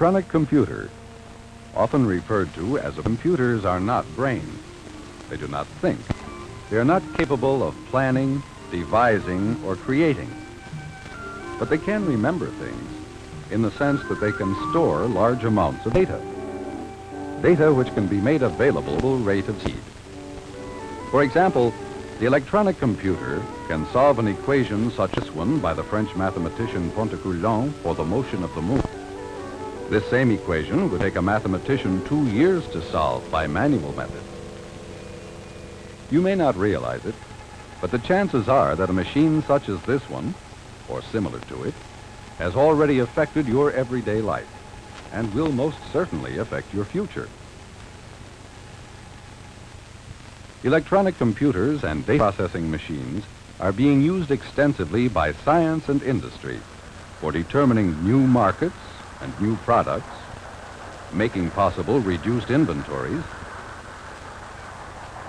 electronic computer, often referred to as computers, are not brains. They do not think. They are not capable of planning, devising, or creating. But they can remember things in the sense that they can store large amounts of data. Data which can be made available at a rate of speed. For example, the electronic computer can solve an equation such as one by the French mathematician Pontécoulant for the motion of the moon. This same equation would take a mathematician 2 years to solve by manual method. You may not realize it, but the chances are that a machine such as this one, or similar to it, has already affected your everyday life and will most certainly affect your future. Electronic computers and data processing machines are being used extensively by science and industry for determining new markets and new products, making possible reduced inventories.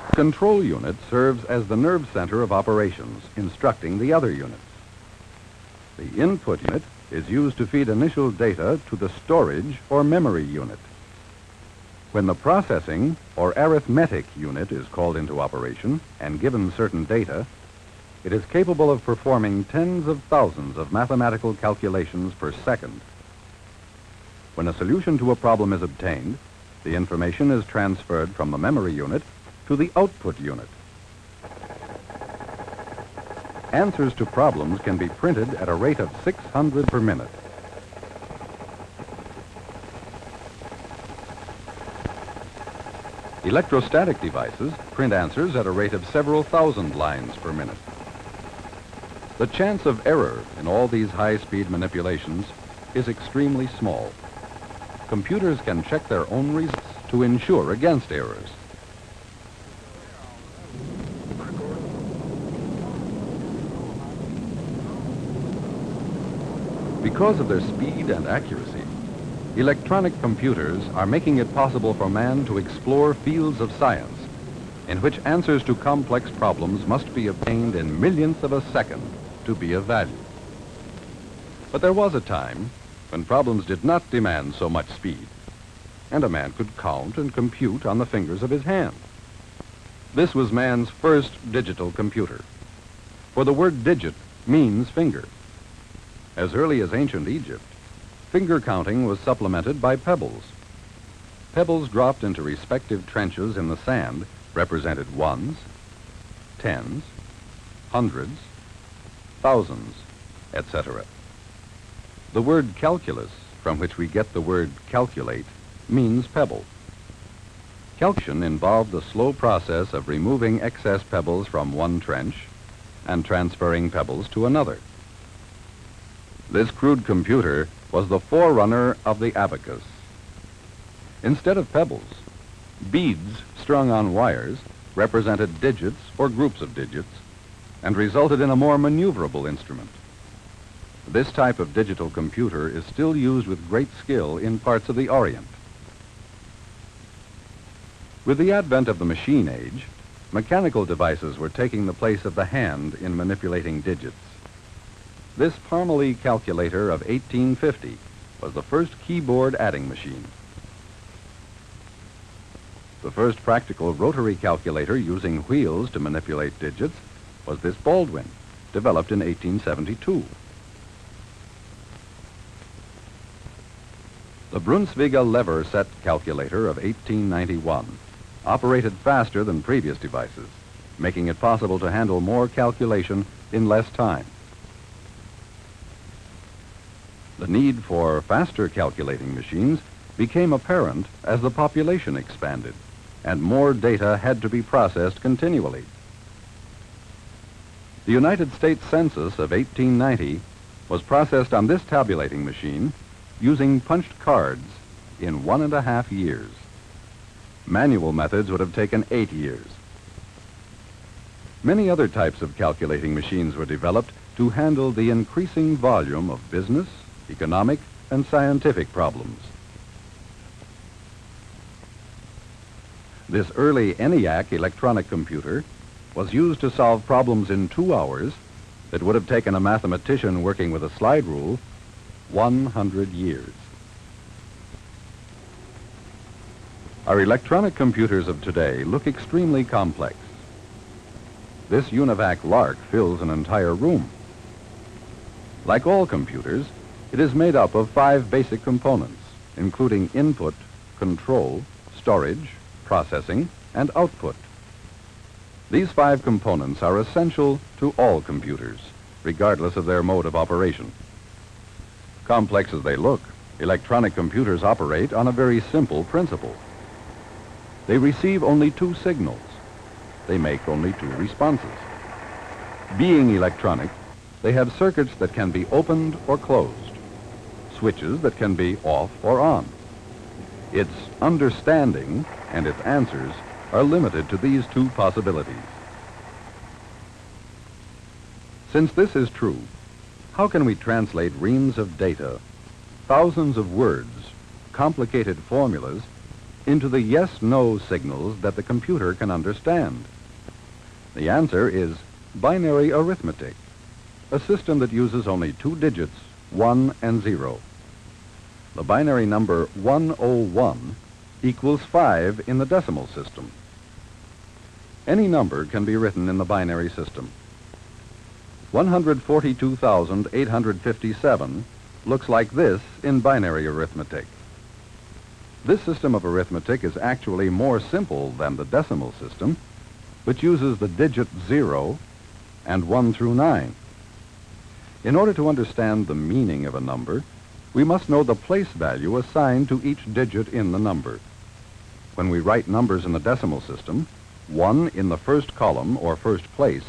The control unit serves as the nerve center of operations, instructing the other units. The input unit is used to feed initial data to the storage or memory unit. When the processing or arithmetic unit is called into operation and given certain data, it is capable of performing tens of thousands of mathematical calculations per second. When a solution to a problem is obtained, the information is transferred from the memory unit to the output unit. Answers to problems can be printed at a rate of 600 per minute. Electrostatic devices print answers at a rate of several thousand lines per minute. The chance of error in all these high-speed manipulations is extremely small. Computers can check their own results to ensure against errors. Because of their speed and accuracy, electronic computers are making it possible for man to explore fields of science in which answers to complex problems must be obtained in millionths of a second to be of value. But there was a time when problems did not demand so much speed, and a man could count and compute on the fingers of his hand. This was man's first digital computer, for the word digit means finger. As early as ancient Egypt, finger counting was supplemented by pebbles. Pebbles dropped into respective trenches in the sand represented ones, tens, hundreds, thousands, etc. The word calculus, from which we get the word calculate, means pebble. Calculation involved the slow process of removing excess pebbles from one trench and transferring pebbles to another. This crude computer was the forerunner of the abacus. Instead of pebbles, beads strung on wires represented digits or groups of digits and resulted in a more maneuverable instrument. This type of digital computer is still used with great skill in parts of the Orient. With the advent of the machine age, mechanical devices were taking the place of the hand in manipulating digits. This Parmalee calculator of 1850 was the first keyboard adding machine. The first practical rotary calculator using wheels to manipulate digits was this Baldwin, developed in 1872. The Brunsviga lever set calculator of 1891 operated faster than previous devices, making it possible to handle more calculation in less time. The need for faster calculating machines became apparent as the population expanded and more data had to be processed continually. The United States Census of 1890 was processed on this tabulating machine using punched cards in 1.5 years. Manual methods would have taken 8 years. Many other types of calculating machines were developed to handle the increasing volume of business, economic, and scientific problems. This early ENIAC electronic computer was used to solve problems in 2 hours that would have taken a mathematician working with a slide rule 100 years. Our electronic computers of today look extremely complex. This UNIVAC Lark fills an entire room. Like all computers, it is made up of 5 basic components, including input, control, storage, processing, and output. These 5 components are essential to all computers, regardless of their mode of operation. Complex as they look, electronic computers operate on a very simple principle. They receive only 2 signals. They make only 2 responses. Being electronic, they have circuits that can be opened or closed, switches that can be off or on. Its understanding and its answers are limited to these 2 possibilities. Since this is true, how can we translate reams of data, thousands of words, complicated formulas, into the yes-no signals that the computer can understand? The answer is binary arithmetic, a system that uses only 2 digits, 1 and 0. The binary number 101 equals 5 in the decimal system. Any number can be written in the binary system. 142,857 looks like this in binary arithmetic. This system of arithmetic is actually more simple than the decimal system, which uses the digit 0 and 1 through 9. In order to understand the meaning of a number, we must know the place value assigned to each digit in the number. When we write numbers in the decimal system, 1 in the first column or first place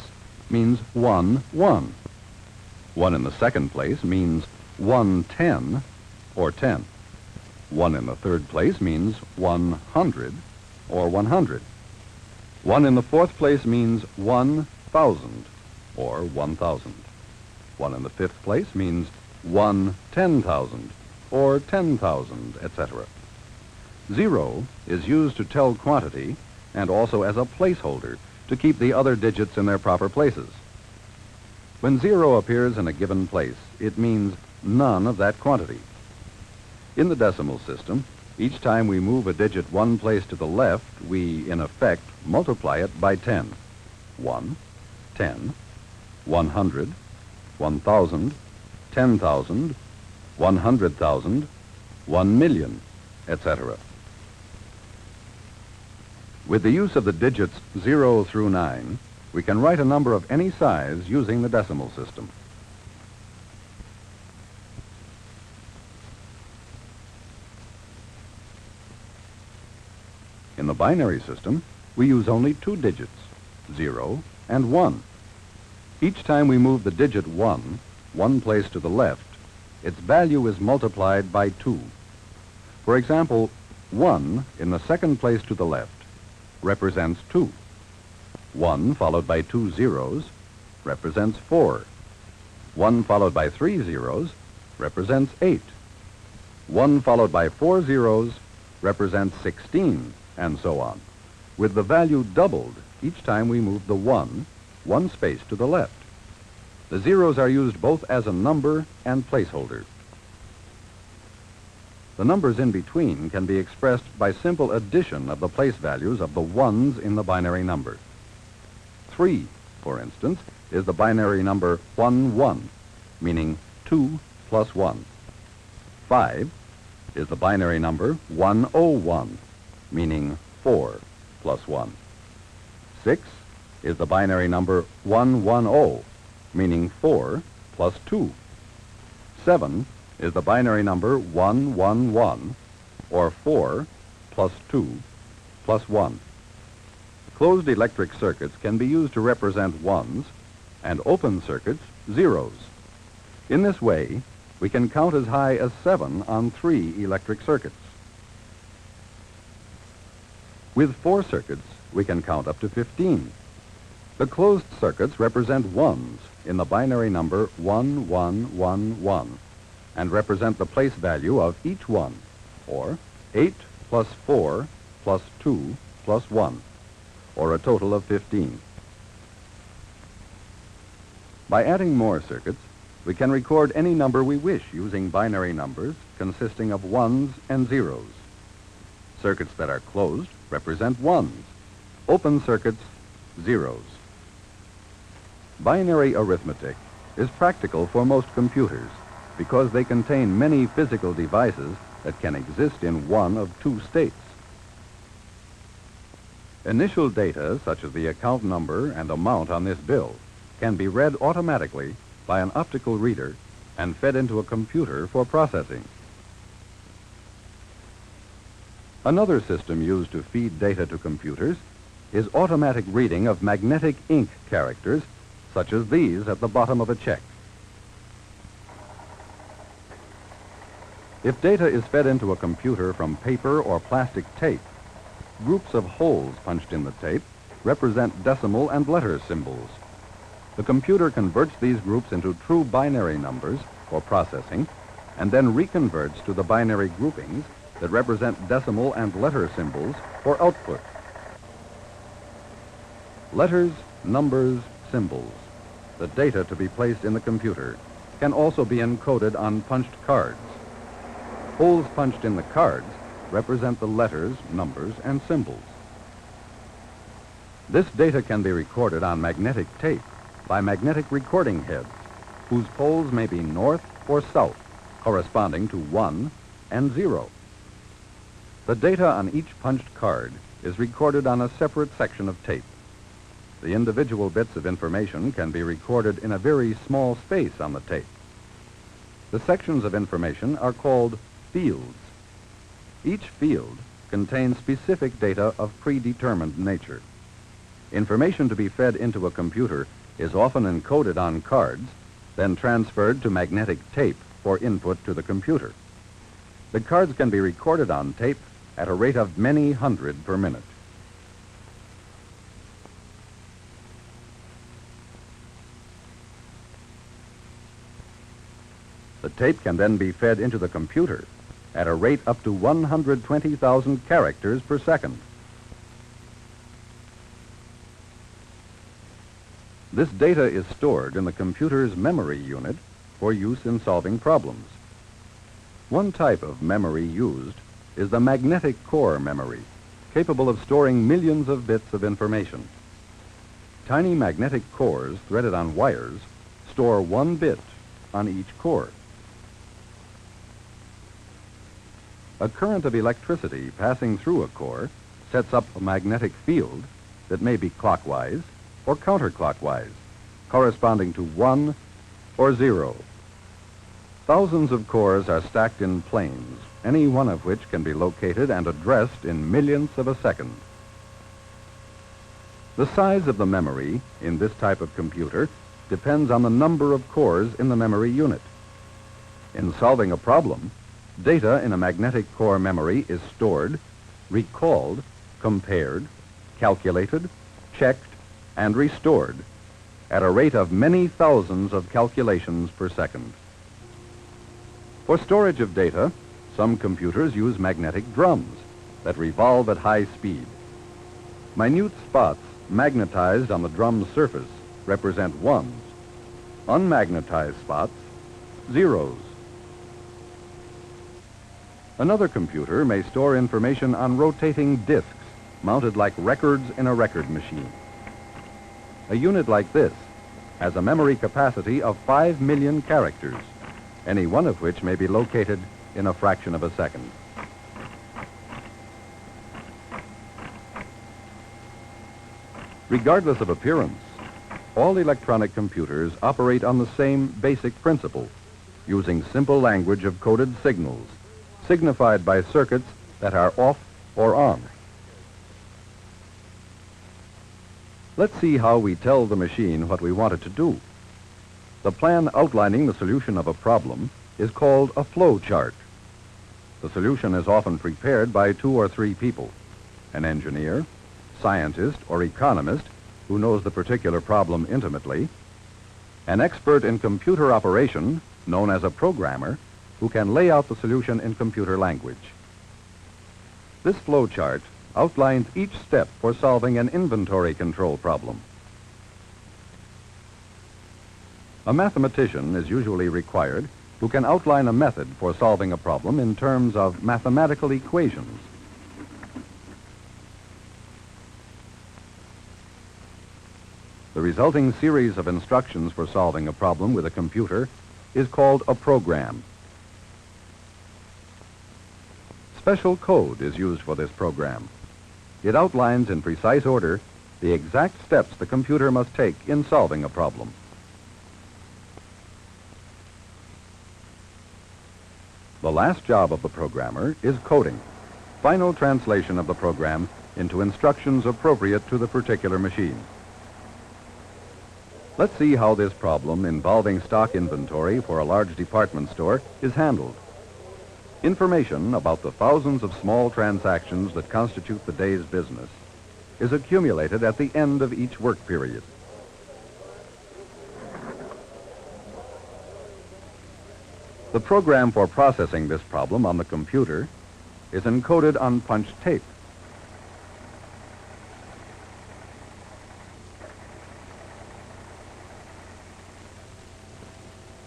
means 1, 1. 1 in the second place means 110 or 10. 1 in the third place means 100 or 100. 1 in the fourth place means 1,000 or 1,000. 1 in the fifth place means 10,000 or 10,000, etc. 0 is used to tell quantity and also as a placeholder to keep the other digits in their proper places. When 0 appears in a given place, it means none of that quantity. In the decimal system, each time we move a digit 1 place to the left, we, in effect, multiply it by 10. 1, 10, 100, 1,000, 10,000, 100,000, 1,000,000, etc. With the use of the digits 0 through 9, we can write a number of any size using the decimal system. In the binary system, we use only 2 digits, 0 and 1. Each time we move the digit 1, 1 place to the left, its value is multiplied by 2. For example, 1 in the second place to the left represents 2. 1 followed by 2 zeros represents 4. 1 followed by 3 zeros represents 8. 1 followed by 4 zeros represents 16, and so on, with the value doubled each time we move the 1 space to the left. The zeros are used both as a number and placeholder. The numbers in between can be expressed by simple addition of the place values of the 1s in the binary number. 3, for instance, is the binary number 11, meaning 2 plus 1. 5 is the binary number 101, meaning 4 plus 1. 6 is the binary number 110, meaning 4 plus 2. 7 is the binary number 111, or 4 plus 2 plus 1. Closed electric circuits can be used to represent 1s, and open circuits, 0s. In this way, we can count as high as 7 on 3 electric circuits. With 4 circuits, we can count up to 15. The closed circuits represent 1s in the binary number 1111 and represent the place value of each 1, or 8 plus 4 plus 2 plus 1, or a total of 15. By adding more circuits, we can record any number we wish using binary numbers consisting of 1s and 0s. Circuits that are closed represent ones. Open circuits, zeros. Binary arithmetic is practical for most computers because they contain many physical devices that can exist in one of two states. Initial data, such as the account number and amount on this bill, can be read automatically by an optical reader and fed into a computer for processing. Another system used to feed data to computers is automatic reading of magnetic ink characters, such as these at the bottom of a check. If data is fed into a computer from paper or plastic tape, groups of holes punched in the tape represent decimal and letter symbols. The computer converts these groups into true binary numbers for processing and then reconverts to the binary groupings that represent decimal and letter symbols for output. Letters, numbers, symbols, the data to be placed in the computer, can also be encoded on punched cards. Holes punched in the cards represent the letters, numbers, and symbols. This data can be recorded on magnetic tape by magnetic recording heads, whose poles may be north or south, corresponding to 1 and 0. The data on each punched card is recorded on a separate section of tape. The individual bits of information can be recorded in a very small space on the tape. The sections of information are called fields. Each field contains specific data of predetermined nature. Information to be fed into a computer is often encoded on cards, then transferred to magnetic tape for input to the computer. The cards can be recorded on tape at a rate of many hundred per minute. The tape can then be fed into the computer at a rate up to 120,000 characters per second. This data is stored in the computer's memory unit for use in solving problems. One type of memory used is the magnetic core memory, capable of storing millions of bits of information. Tiny magnetic cores threaded on wires store 1 bit on each core. A current of electricity passing through a core sets up a magnetic field that may be clockwise or counterclockwise, corresponding to 1 or 0. Thousands of cores are stacked in planes, any one of which can be located and addressed in millionths of a second. The size of the memory in this type of computer depends on the number of cores in the memory unit. In solving a problem, data in a magnetic core memory is stored, recalled, compared, calculated, checked, and restored at a rate of many thousands of calculations per second. For storage of data, some computers use magnetic drums that revolve at high speed. Minute spots magnetized on the drum's surface represent ones. Unmagnetized spots, zeros. Another computer may store information on rotating disks mounted like records in a record machine. A unit like this has a memory capacity of 5 million characters, any one of which may be located in a fraction of a second. Regardless of appearance, all electronic computers operate on the same basic principle, using simple language of coded signals, signified by circuits that are off or on. Let's see how we tell the machine what we want it to do. The plan outlining the solution of a problem is called a flow chart. The solution is often prepared by 2 or 3 people: an engineer, scientist, or economist who knows the particular problem intimately, an expert in computer operation, known as a programmer, who can lay out the solution in computer language. This flow chart outlines each step for solving an inventory control problem. A mathematician is usually required who can outline a method for solving a problem in terms of mathematical equations. The resulting series of instructions for solving a problem with a computer is called a program. Special code is used for this program. It outlines in precise order the exact steps the computer must take in solving a problem. The last job of the programmer is coding, final translation of the program into instructions appropriate to the particular machine. Let's see how this problem involving stock inventory for a large department store is handled. Information about the thousands of small transactions that constitute the day's business is accumulated at the end of each work period. The program for processing this problem on the computer is encoded on punched tape.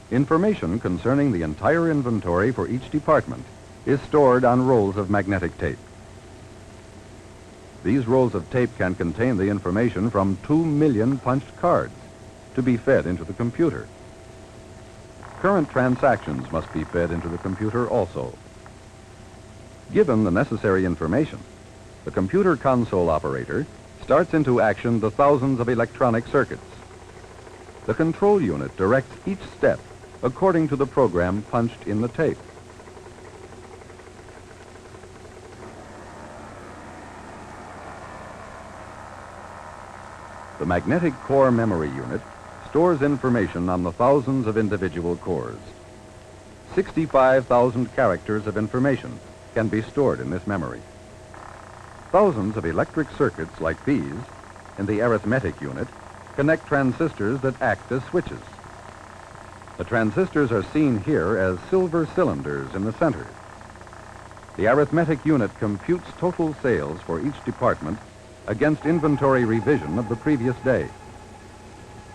Information concerning the entire inventory for each department is stored on rolls of magnetic tape. These rolls of tape can contain the information from 2 million punched cards to be fed into the computer. Current transactions must be fed into the computer also. Given the necessary information, the computer console operator starts into action the thousands of electronic circuits. The control unit directs each step according to the program punched in the tape. The magnetic core memory unit stores information on the thousands of individual cores. 65,000 characters of information can be stored in this memory. Thousands of electric circuits like these in the arithmetic unit connect transistors that act as switches. The transistors are seen here as silver cylinders in the center. The arithmetic unit computes total sales for each department against inventory revision of the previous day.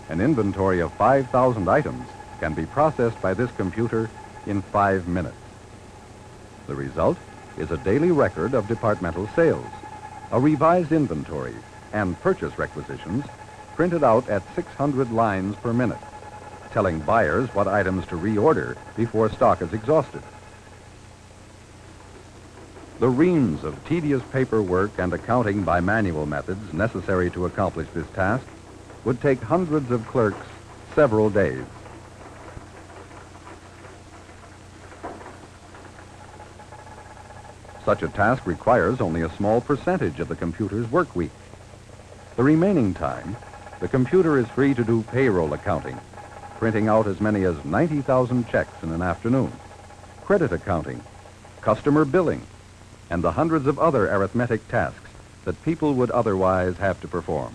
An inventory of 5,000 items can be processed by this computer in 5 minutes. The result is a daily record of departmental sales, a revised inventory, and purchase requisitions printed out at 600 lines per minute, telling buyers what items to reorder before stock is exhausted. The reams of tedious paperwork and accounting by manual methods necessary to accomplish this task would take hundreds of clerks several days. Such a task requires only a small percentage of the computer's work week. The remaining time, the computer is free to do payroll accounting, printing out as many as 90,000 checks in an afternoon, credit accounting, customer billing, and the hundreds of other arithmetic tasks that people would otherwise have to perform.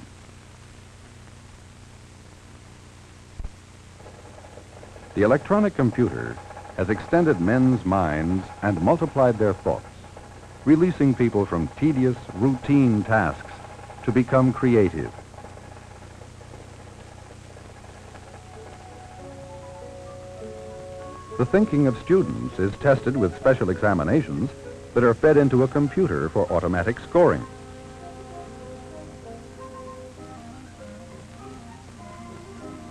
The electronic computer has extended men's minds and multiplied their thoughts, releasing people from tedious, routine tasks to become creative. The thinking of students is tested with special examinations that are fed into a computer for automatic scoring.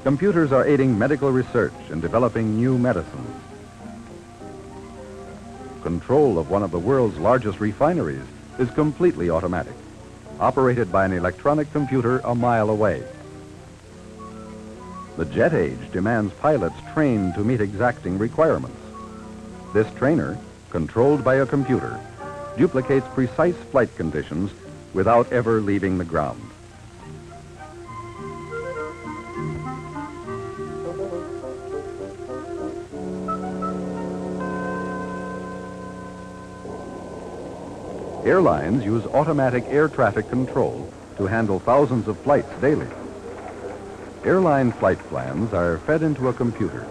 Computers are aiding medical research in developing new medicines. Control of one of the world's largest refineries is completely automatic, operated by an electronic computer a mile away. The jet age demands pilots trained to meet exacting requirements. This trainer, controlled by a computer, duplicates precise flight conditions without ever leaving the ground. Airlines use automatic air traffic control to handle thousands of flights daily. Airline flight plans are fed into a computer,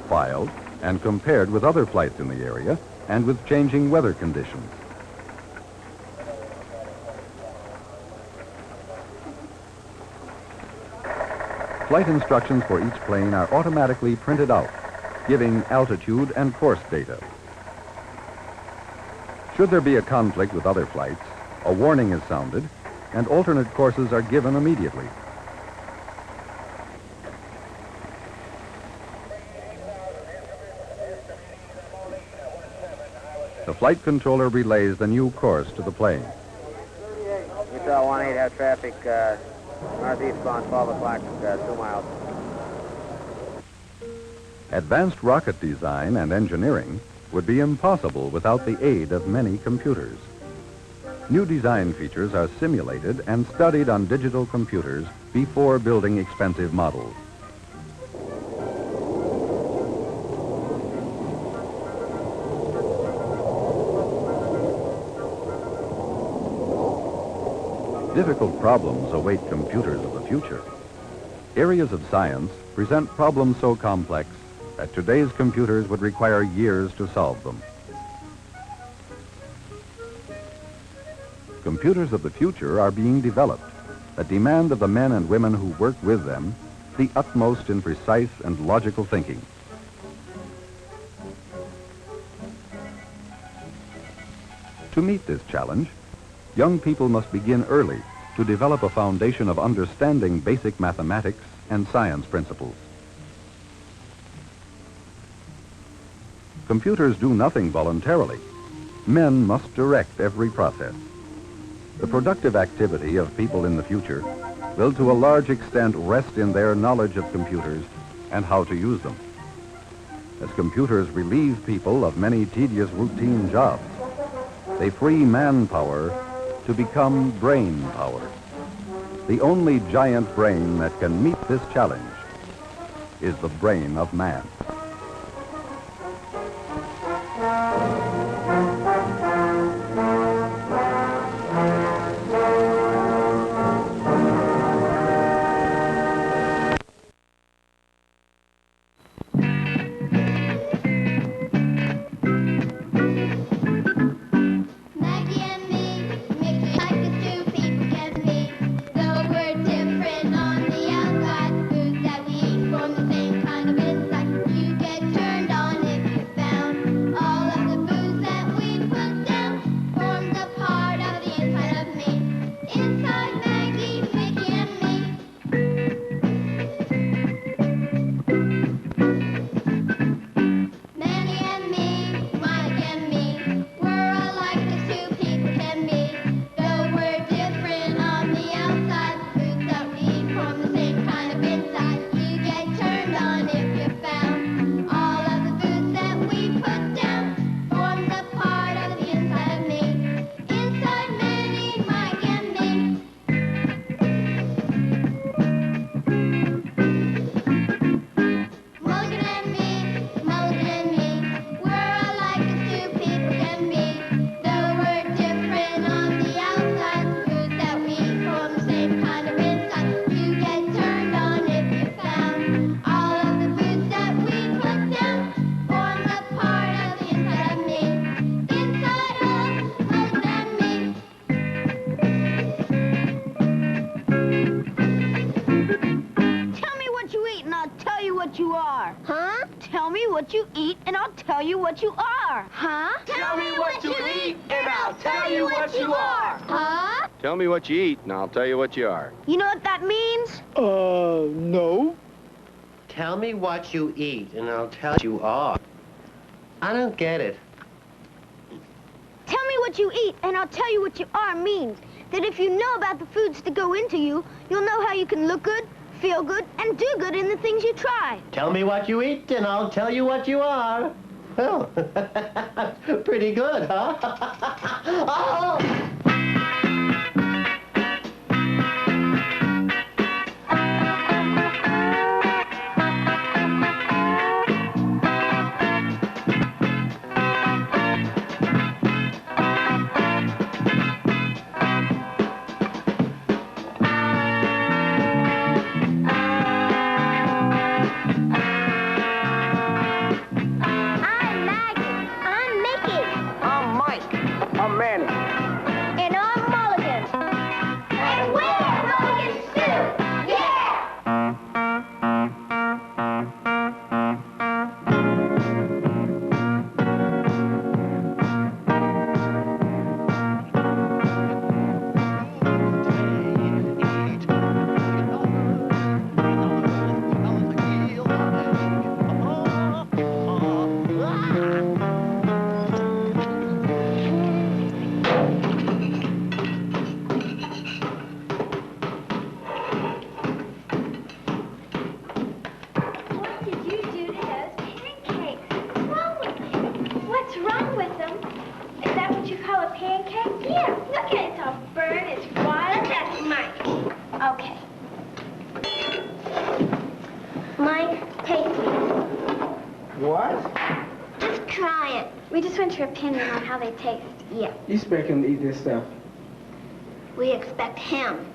filed, and compared with other flights in the area and with changing weather conditions. Flight instructions for each plane are automatically printed out, giving altitude and course data. Should there be a conflict with other flights, a warning is sounded, and alternate courses are given immediately. the flight controller relays the new course to the plane. Utah 18, have traffic northeast bound 12 o'clock, 2 miles. Advanced rocket design and engineering would be impossible without the aid of many computers. New design features are simulated and studied on digital computers before building expensive models. Difficult problems await computers of the future. Areas of science present problems so complex that today's computers would require years to solve them. Computers of the future are being developed that demand of the men and women who work with them the utmost in precise and logical thinking. To meet this challenge, young people must begin early to develop a foundation of understanding basic mathematics and science principles. Computers do nothing voluntarily. Men must direct every process. The productive activity of people in the future will to a large extent rest in their knowledge of computers and how to use them. As computers relieve people of many tedious routine jobs, they free manpower to become brain power. The only giant brain that can meet this challenge is the brain of man. what you eat, and I'll tell you what you are. Huh? Tell me what you eat, and I'll tell you what you are. Huh? Tell me what you eat, and I'll tell you what you are. You know what that means? No. Tell me what you eat, and I'll tell you are. I don't get it. Tell me what you eat, and I'll tell you what you are means that if you know about the foods that go into you, you'll know how you can look good, feel good, and do good in the things you try. Tell me what you eat, and I'll tell you what you are. Well, pretty good, huh? Oh! turn is Violet, that's Mike. Okay. Mike, taste these. What? Just try it. We just want your opinion on how they taste. Yeah. You expect him to eat this stuff? We expect him.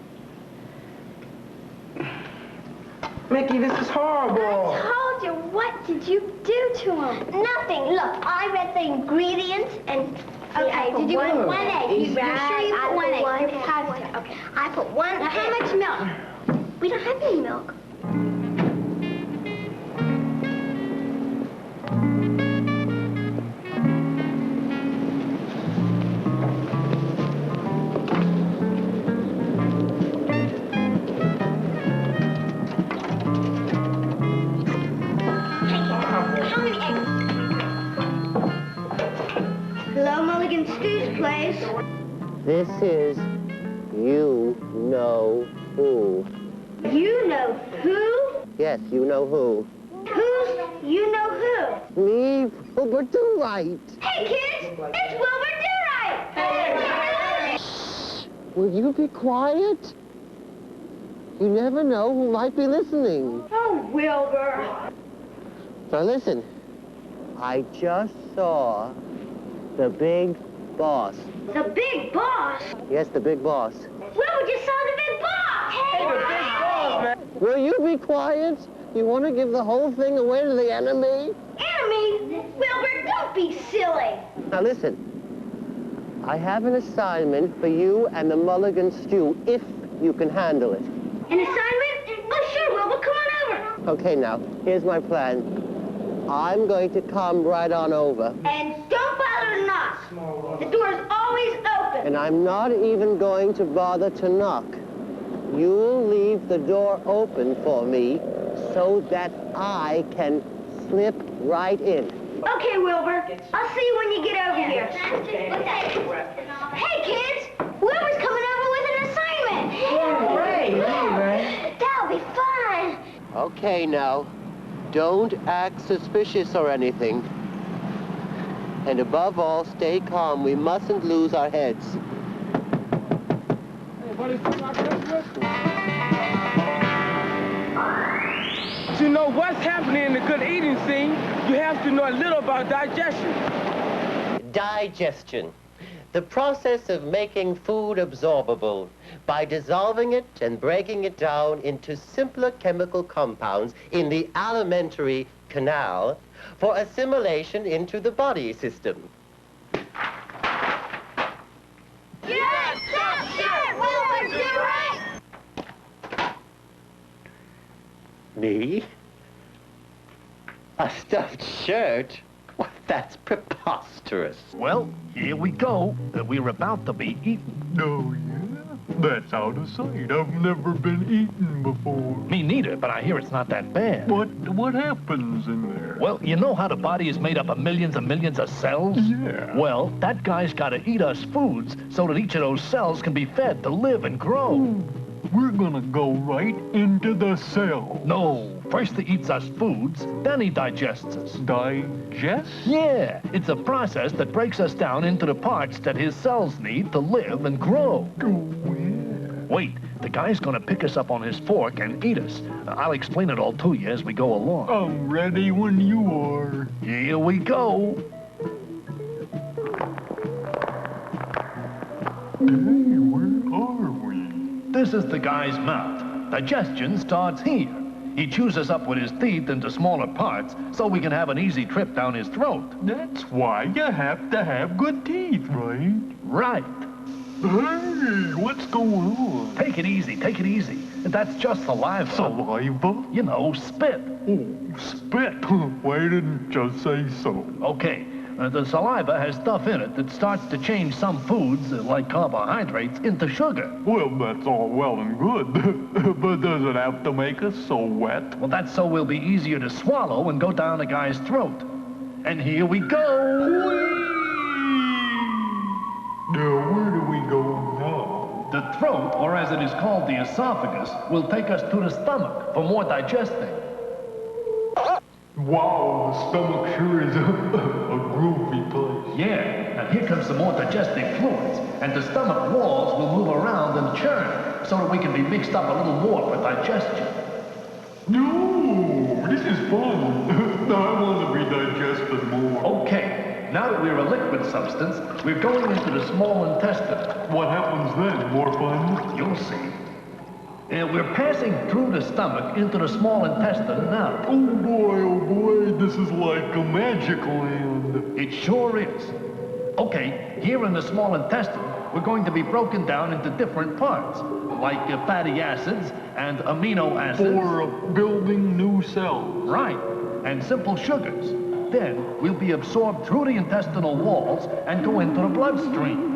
Mickey, this is horrible. I told you. What did you do to him? Nothing. Look, I read the ingredients and... Okay, did you put one egg? You're sure you put one egg? You're positive. Okay. I put one. Now, how much milk? We don't have any milk. How many eggs? Hello, Mulligan Stew's place. This is you know who. You know who? Yes, you know who. Who's you know who? Me, Wilbur Wright. Hey, kids! It's Wilbur Durite! Hey! Will you be quiet? You never know who might be listening. Oh, Wilbur. Now listen, I just saw the big boss. The big boss? Yes, the big boss. Wilbur just saw the big boss! Hey, the big boss, man! Will you be quiet? You want to give the whole thing away to the enemy? Enemy? Wilbur, don't be silly! Now listen, I have an assignment for you and the Mulligan stew, if you can handle it. An assignment? Oh, sure, Wilbur, come on over. Okay, now, here's my plan. I'm going to come right on over. And don't bother to knock. The door's always open. And I'm not even going to bother to knock. You'll leave the door open for me so that I can slip right in. Okay, Wilbur. I'll see you when you get over here. Hey, kids! Wilbur's coming over with an assignment. Ray. That'll be fun. Okay, now, don't act suspicious or anything. And above all, stay calm. We mustn't lose our heads. To know what's happening in the good eating scene, you have to know a little about digestion. Digestion. The process of making food absorbable by dissolving it and breaking it down into simpler chemical compounds in the alimentary canal for assimilation into the body system. Yes, sir! Wilbur's right! Me? A stuffed shirt? Well, that's preposterous. Well, here we go. We're about to be eaten. Oh, yeah? That's out of sight. I've never been eaten before. Me neither, but I hear it's not that bad. What happens in there? Well, you know how the body is made up of millions and millions of cells? Yeah. Well, that guy's got to eat us foods so that each of those cells can be fed to live and grow. We're gonna go right into the cell. No, first he eats us foods, then he digests us. Digest? Yeah, it's a process that breaks us down into the parts that his cells need to live and grow. Oh, yeah. Wait, the guy's gonna pick us up on his fork and eat us. I'll explain it all to you as we go along. I'm ready when you are. Here we go. Hey, where are we? This is the guy's mouth. Digestion starts here. He chews us up with his teeth into smaller parts so we can have an easy trip down his throat. That's why you have to have good teeth, right? Right. Hey, what's going on? Take it easy, take it easy. That's just saliva. Saliva? You know, spit. Oh, spit. Why didn't you say so? Okay, the saliva has stuff in it that starts to change some foods, like carbohydrates, into sugar. Well, that's all well and good, but does it have to make us so wet? Well, that's so we'll be easier to swallow and go down the guy's throat. And here we go. Whee! Now, where do we go now? The throat, or as it is called, the esophagus, will take us to the stomach for more digesting. Wow, the stomach sure is a groovy place. Yeah, Now, here comes some more digestive fluids, and the stomach walls will move around and churn, so that we can be mixed up a little more for digestion. No, this is fun. I want to be digested more. Okay, now that we're a liquid substance, we're going into the small intestine. What happens then? More fun? You'll see. We're passing through the stomach into the small intestine now. Oh boy, this is like a magic land. It sure is. Okay, here in the small intestine, we're going to be broken down into different parts, like fatty acids and amino acids. For building new cells. Right, and simple sugars. Then we'll be absorbed through the intestinal walls and go into the bloodstream.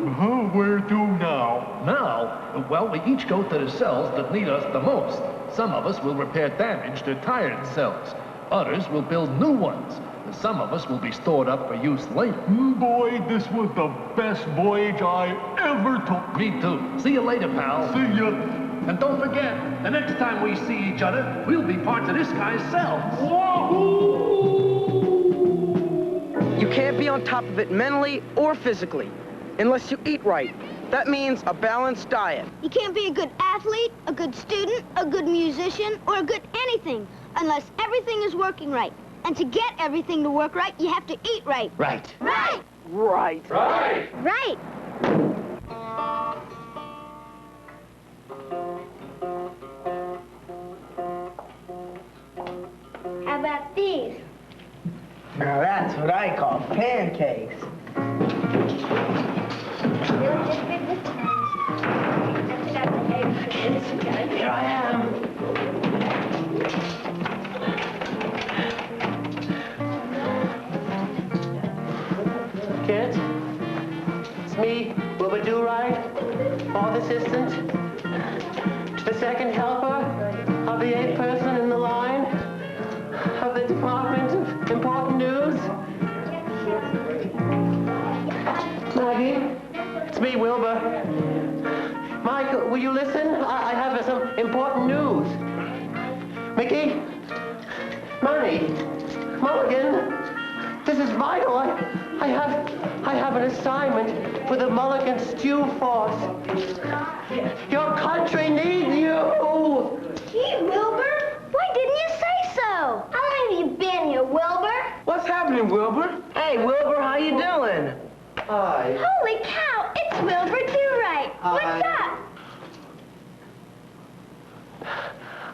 Where to now? Now, well, we each go to the cells that need us the most. Some of us will repair damaged or tired cells. Others will build new ones. And some of us will be stored up for use later. Boy, this was the best voyage I ever took. Me too. See you later, pal. See ya. And don't forget, the next time we see each other, we'll be parts of this guy's cells. You can't be on top of it mentally or physically unless you eat right. That means a balanced diet. You can't be a good athlete, a good student, a good musician, or a good anything unless everything is working right. And to get everything to work right, you have to eat right. Right. Right. Right. Right. Right. How about these? Now that's what I call pancakes. They'll just be the times. I forgot the eggs. Here I am. Kids, it's me, Wilbur Do-Right, fourth assistant, the second helper of the 8th person in the line of the Department of Important News. Maggie, it's me, Wilbur. Mike, will you listen? I have some important news. Mickey, Manny, Mulligan, this is vital. I have an assignment for the Mulligan Stew Force. Your country needs you! Gee, Wilbur, why didn't you say so? How long have you been here, Wilbur? What's happening, Wilbur? Hey, Wilbur, how you doing? Hi. Holy cow, it's Wilbur Do-Right. What's up?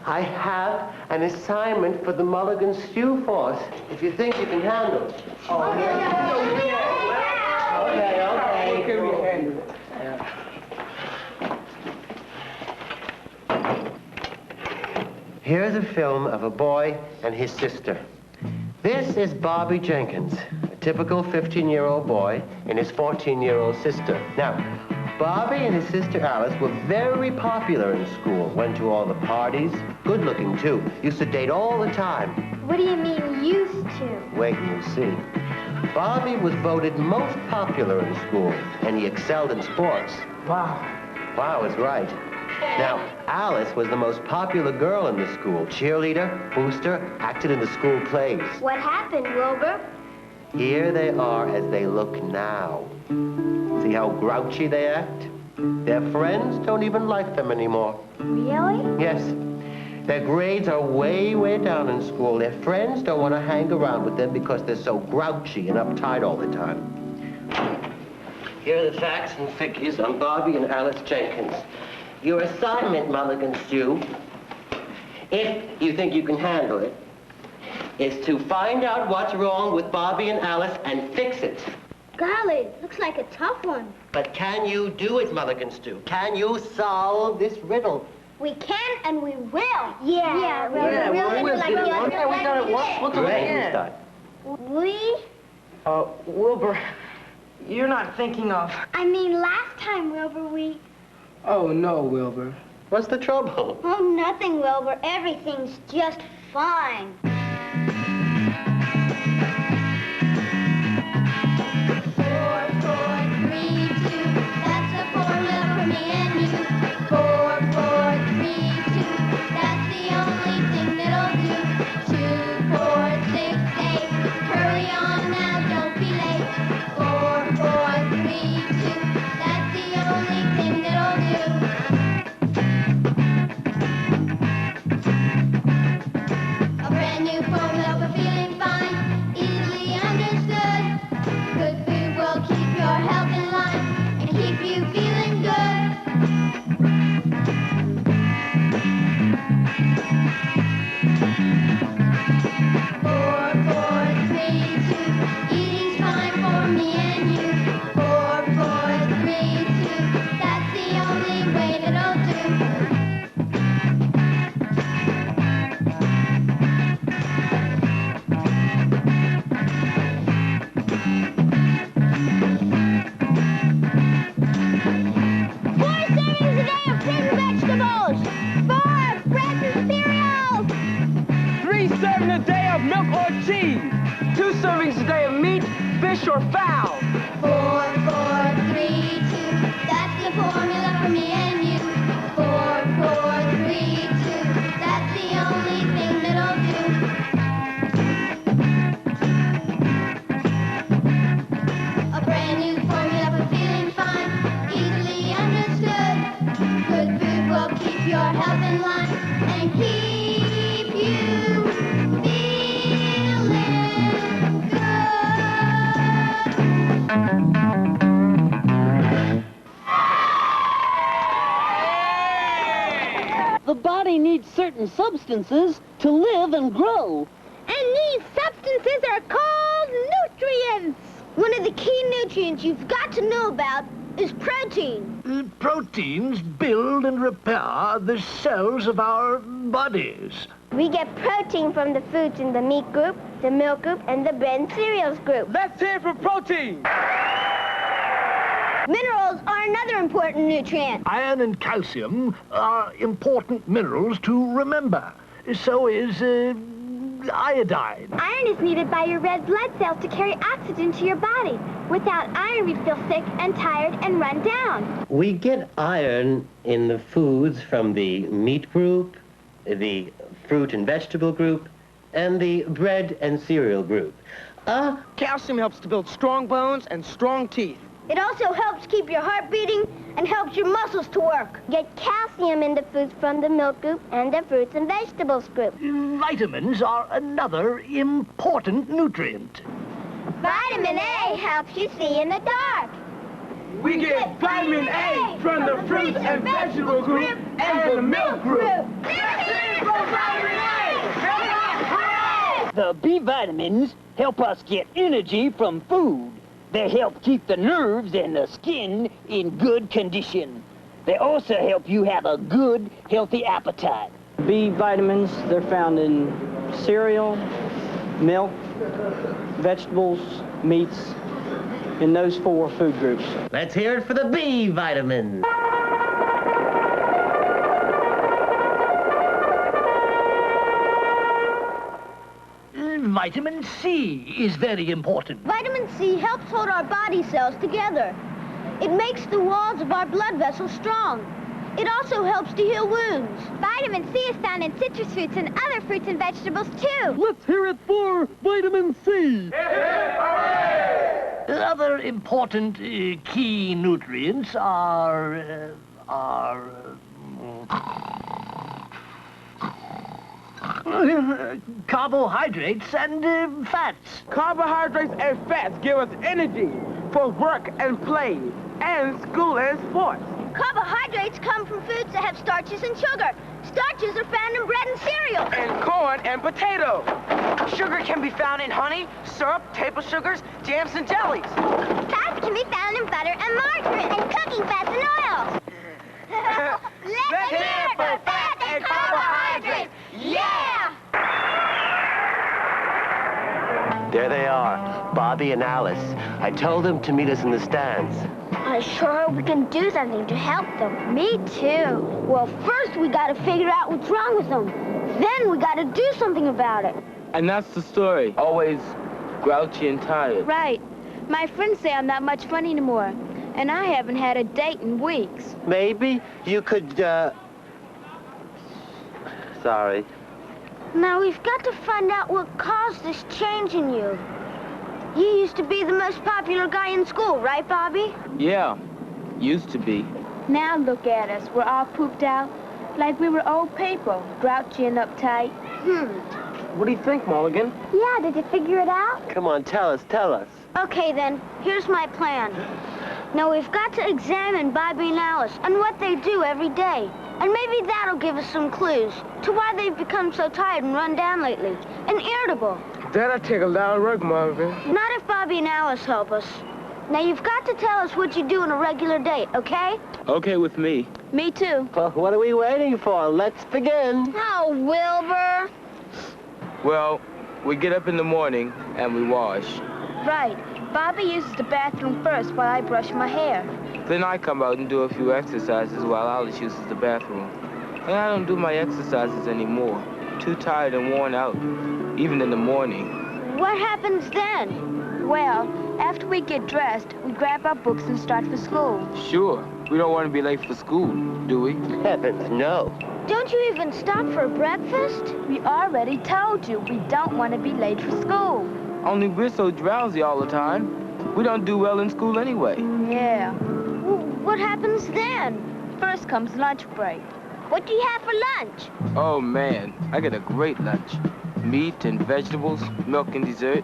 I have an assignment for the Mulligan Stew Force, if you think you can handle it. Here's a film of a boy and his sister. This is Bobby Jenkins, a typical 15-year-old boy and his 14-year-old sister. Now, Bobby and his sister Alice were very popular in school, went to all the parties, good-looking too, used to date all the time. What do you mean, used to? Wait and you'll see. Bobby was voted most popular in school, and he excelled in sports. Wow. Wow is right. Now, Alice was the most popular girl in the school. Cheerleader, booster, acted in the school plays. What happened, Wilbur? Here they are as they look now. See how grouchy they act? Their friends don't even like them anymore. Really? Yes. Their grades are way, way down in school. Their friends don't want to hang around with them because they're so grouchy and uptight all the time. Here are the facts and figures on Bobby and Alice Jenkins. Your assignment, Mulligan Stew, if you think you can handle it, is to find out what's wrong with Bobby and Alice and fix it. Golly, looks like a tough one. But can you do it, Mulligan Stew? Can you solve this riddle? We can and we will. Yeah, we'll like do it. the other Okay, we done it once. We'll do it Great, you again. start. We? Wilbur, you're not thinking of... I mean, last time, Wilbur, we... Oh, no, Wilbur. What's the trouble? Oh, nothing, Wilbur. Everything's just fine. 4, 4, 3, 2. That's a formula for me and you. 4, 4, 3, 2. That's the only thing that'll do. 2, 4, 6, 8. Hurry on now, don't be late. 4, 4, fish or fowl. 4, 4, 3, 2. That's the formula for me and you. 4, 4, 3, 2. That's the only thing that'll do. A brand new formula for feeling fine, easily understood. Good food will keep your health in line and keep you feeling The body needs certain substances to live and grow. And these substances are called nutrients. One of the key nutrients you've got to know about is protein. Proteins build and repair the cells of our bodies. We get protein from the foods in the meat group, the milk group, and the bread and cereals group. Let's hear for protein. Minerals are another important nutrient. Iron and calcium are important minerals to remember. So is iodine. Iron is needed by your red blood cells to carry oxygen to your body. Without iron, we'd feel sick and tired and run down. We get iron in the foods from the meat group, the fruit and vegetable group, and the bread and cereal group. Calcium helps to build strong bones and strong teeth. It also helps keep your heart beating and helps your muscles to work. Get calcium in the foods from the milk group and the fruits and vegetables group. Vitamins are another important nutrient. Vitamin A helps you see in the dark. We get vitamin A from the fruits and vegetable group and the milk group. The B vitamins help us get energy from food. They help keep the nerves and the skin in good condition. They also help you have a good, healthy appetite. B vitamins, they're found in cereal, milk, vegetables, meats, in those 4 food groups. Let's hear it for the B vitamin. Vitamin C is very important. Vitamin C helps hold our body cells together. It makes the walls of our blood vessels strong. It also helps to heal wounds. Vitamin C is found in citrus fruits and other fruits and vegetables, too. Let's hear it for vitamin C. Other important key nutrients are carbohydrates and fats. Carbohydrates and fats give us energy for work and play, and school and sports. Carbohydrates come from foods that have starches and sugar. Starches are found in bread and cereal. And corn and potato. Sugar can be found in honey, syrup, table sugars, jams, and jellies. Fats can be found in butter and margarine and cooking fats and oils. Let's hear it for fats and carbohydrates. Yeah! There they are, Bobby and Alice. I told them to meet us in the stands. I sure hope we can do something to help them. Me too. Well, first we gotta figure out what's wrong with them. Then we gotta do something about it. And that's the story. Always grouchy and tired. Right. My friends say I'm not much fun anymore. And I haven't had a date in weeks. Maybe you could, Sorry. Now we've got to find out what caused this change in you. You used to be the most popular guy in school, right, Bobby? Yeah, used to be. Now look at us. We're all pooped out. Like we were old people, grouchy and uptight. What do you think, Mulligan? Yeah, did you figure it out? Come on, tell us. Okay, then, here's my plan. Now, we've got to examine Bobby and Alice and what they do every day. And maybe that'll give us some clues to why they've become so tired and run down lately and irritable. That'll take a lot of work, Marvin. Not if Bobby and Alice help us. Now, you've got to tell us what you do on a regular day, okay? Okay with me. Me too. Well, what are we waiting for? Let's begin. Oh, Wilbur. Well, we get up in the morning and we wash. Right. Bobby uses the bathroom first while I brush my hair. Then I come out and do a few exercises while Alice uses the bathroom. And I don't do my exercises anymore. Too tired and worn out, even in the morning. What happens then? Well, after we get dressed, we grab our books and start for school. Sure. We don't want to be late for school, do we? Heavens, no. Don't you even stop for breakfast? We already told you we don't want to be late for school. Only we're so drowsy all the time. We don't do well in school anyway. Yeah. What happens then? First comes lunch break. What do you have for lunch? Oh, man. I get a great lunch. Meat and vegetables, milk and dessert.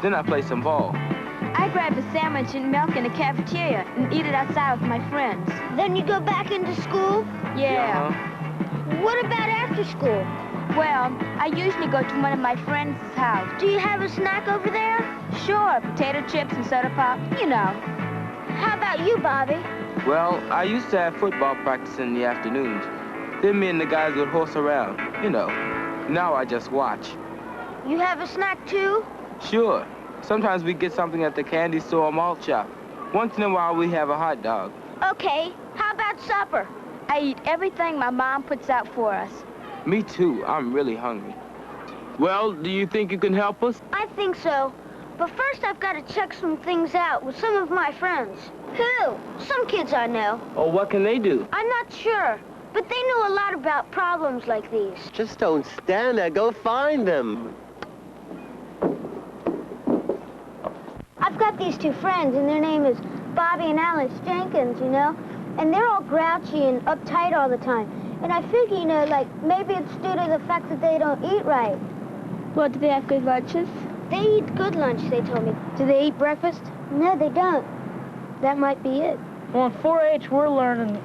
Then I play some ball. I grab a sandwich and milk in the cafeteria and eat it outside with my friends. Then you go back into school? Yeah. What about after school? Well, I usually go to one of my friends' house. Do you have a snack over there? Sure, potato chips and soda pop, you know. How about you, Bobby? Well, I used to have football practice in the afternoons. Then me and the guys would horse around, you know. Now I just watch. You have a snack too? Sure. Sometimes we get something at the candy store or malt shop. Once in a while we have a hot dog. Okay, how about supper? I eat everything my mom puts out for us. Me too. I'm really hungry. Well, do you think you can help us? I think so. But first I've got to check some things out with some of my friends. Who? Some kids I know. Oh, what can they do? I'm not sure, but they know a lot about problems like these. Just don't stand there. Go find them. I've got these two friends, and their name is Bobby and Alice Jenkins, you know? And they're all grouchy and uptight all the time. And I figure, you know, like, maybe it's due to the fact that they don't eat right. Well, do they have good lunches? They eat good lunch, they told me. Do they eat breakfast? No, they don't. That might be it. Well, in 4-H, we're learning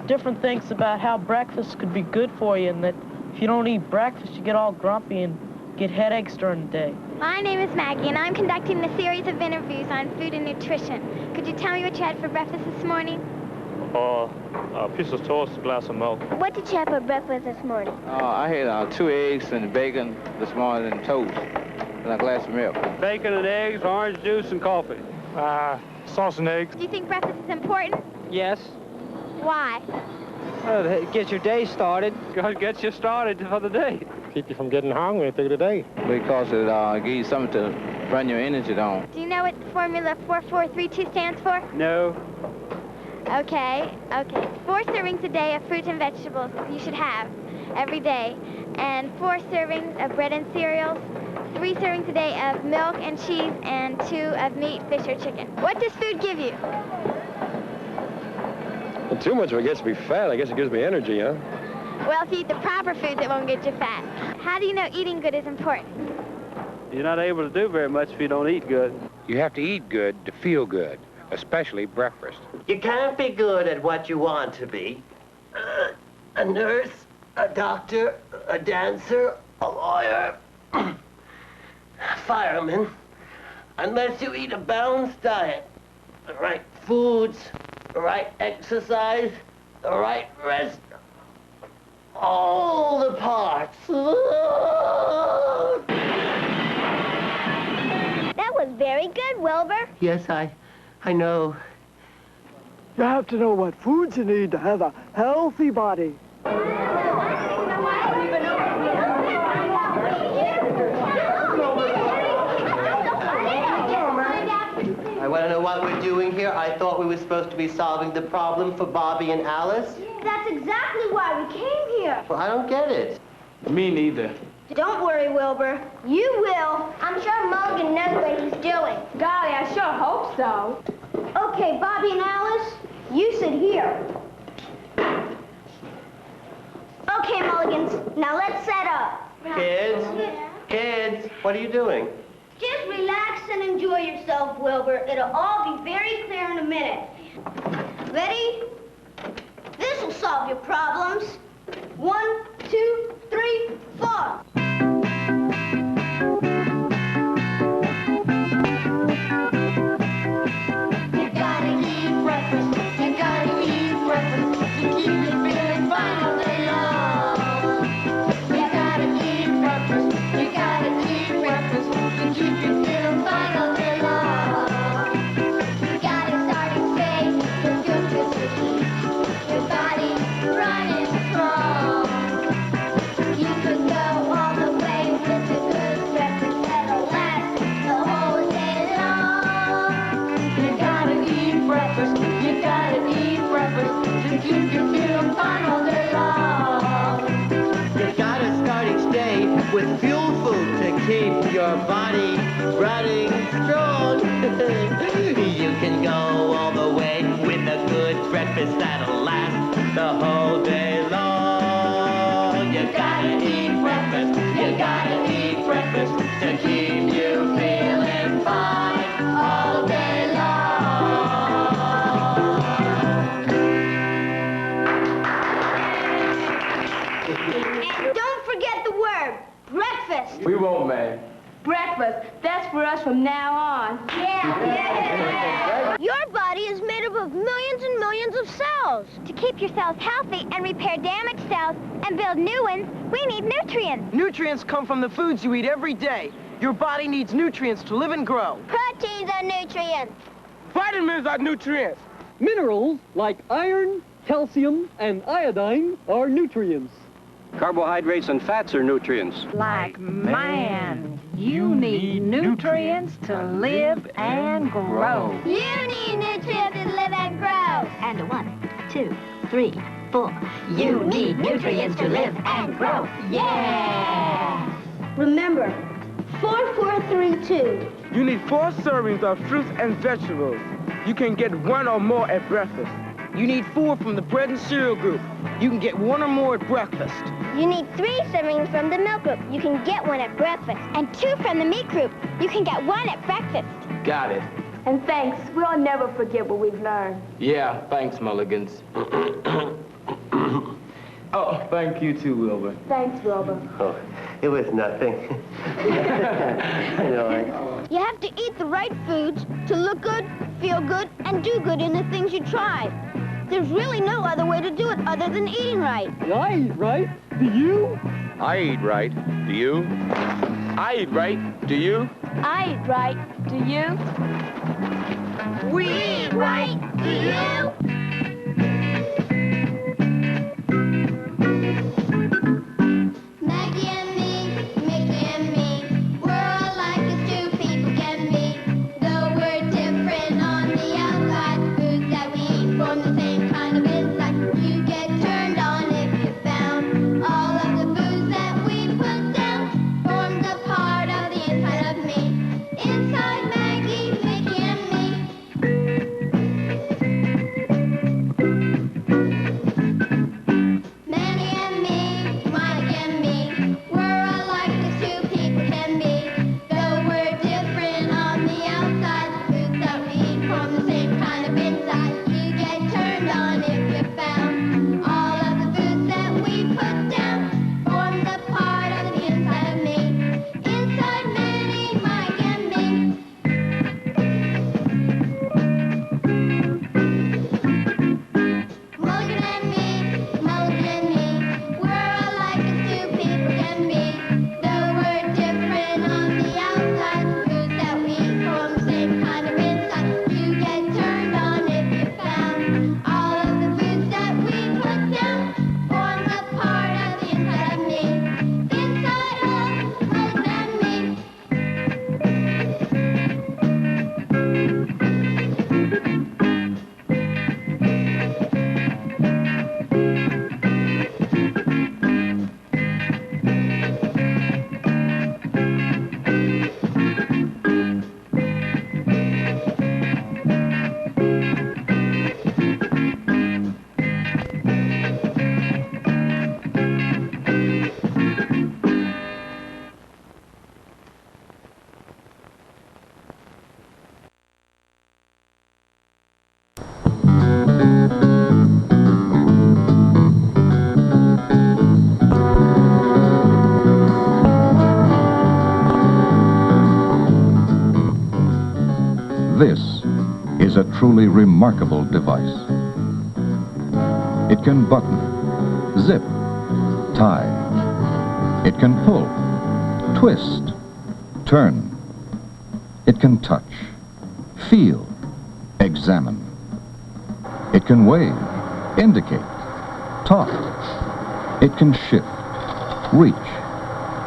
different things about how breakfast could be good for you, and that if you don't eat breakfast, you get all grumpy and get headaches during the day. My name is Maggie, and I'm conducting a series of interviews on food and nutrition. Could you tell me what you had for breakfast this morning? A piece of toast, a glass of milk. What did you have for breakfast this morning? I had 2 eggs and bacon this morning and toast and a glass of milk. Bacon and eggs, orange juice, and coffee. Sauce and eggs. Do you think breakfast is important? Yes. Why? Well, it gets your day started. Because it gets you started for the day. Keep you from getting hungry through the day. Because it gives you something to run your energy on. Do you know what formula 4432 stands for? No. Okay. 4 servings a day of fruit and vegetables you should have every day. And 4 servings of bread and cereals. 3 servings a day of milk and cheese, and 2 of meat, fish, or chicken. What does food give you? Well, too much of it gets me fat. I guess it gives me energy, huh? Well, if you eat the proper foods, it won't get you fat. How do you know eating good is important? You're not able to do very much if you don't eat good. You have to eat good to feel good, especially breakfast. You can't be good at what you want to be. A nurse, a doctor, a dancer, a lawyer, a fireman, unless you eat a balanced diet, the right foods, the right exercise, the right rest, all the parts. That was very good, Wilbur. Yes, I know. You have to know what foods you need to have a healthy body. I want to know what we're doing here. I thought we were supposed to be solving the problem for Bobby and Alice. That's exactly why we came here. Well, I don't get it. Me neither. Don't worry, Wilbur. You will. I'm sure Mulligan knows what he's doing. Golly, I sure hope so. Okay, Bobby and Alice, you sit here. Okay, Mulligans, now let's set up. Kids, what are you doing? Just relax and enjoy yourself, Wilbur. It'll all be very clear in a minute. Ready? This will solve your problems. 1, 2, 3, 4. You gotta eat breakfast. You gotta eat breakfast to keep you feeling fine all day long. You gotta eat breakfast. You gotta eat breakfast to keep you feeling fine all day long. You gotta start each day with good food to keep your body running. body running strong. You can go all the way with a good breakfast that'll last the whole day long. You gotta eat breakfast, you gotta eat breakfast to keep you feeling fine all day And don't forget the word, breakfast. We won't, man. Breakfast, that's for us from now on. Yeah. Your body is made up of millions and millions of cells. To keep your cells healthy and repair damaged cells and build new ones, we need nutrients. Nutrients come from the foods you eat every day. Your body needs nutrients to live and grow. Proteins are nutrients. Vitamins are nutrients. Minerals like iron, calcium, and iodine are nutrients. Carbohydrates and fats are nutrients. Like man, you need nutrients to live and grow. You need nutrients to live and grow. And 1, 2, 3, 4. You need nutrients to live and grow. Yeah! Remember, 4432. You need 4 servings of fruits and vegetables. You can get 1 or more at breakfast. You need 4 from the bread and cereal group. You can get 1 or more at breakfast. You need 3 servings from the milk group. You can get 1 at breakfast. And 2 from the meat group. You can get 1 at breakfast. Got it. And thanks. We'll never forget what we've learned. Yeah, thanks, Mulligans. Oh, thank you too, Wilbur. Thanks, Wilbur. Oh, it was nothing. You have to eat the right foods to look good, feel good, and do good in the things you try. There's really no other way to do it other than eating right. I eat right. Do you? I eat right. Do you? I eat right. Do you? I eat right. Do you? We eat right. Do you? Maggie and me, Mickey and me, we're all like as 2 people can be. Though we're different on the outside, the foods that we eat form the same kind of inside. You get turned on if you found all of the foods that we put down forms a part of the inside of me. Inside Maggie, Mickey and me. Manny and me, Mike and me, we're all like as 2 people can be. Though we're different on the outside, the foods that we eat form the same kind of inside. You get turned on if you found all of the foods that we put down forms a part of the inside of me. Inside Manny, Mike and me. Mulligan and me, we're all like as 2 people can be. Though we're different on the outside, the foods that we eat form the same kind of inside. You get turned on if you found all of the foods that we put down form a part of the inside of me. Inside of Mulligan and me. This is a truly remarkable device. It can button, zip, tie. It can pull, twist, turn. It can touch, feel, examine. It can wave, indicate, talk. It can shift, reach,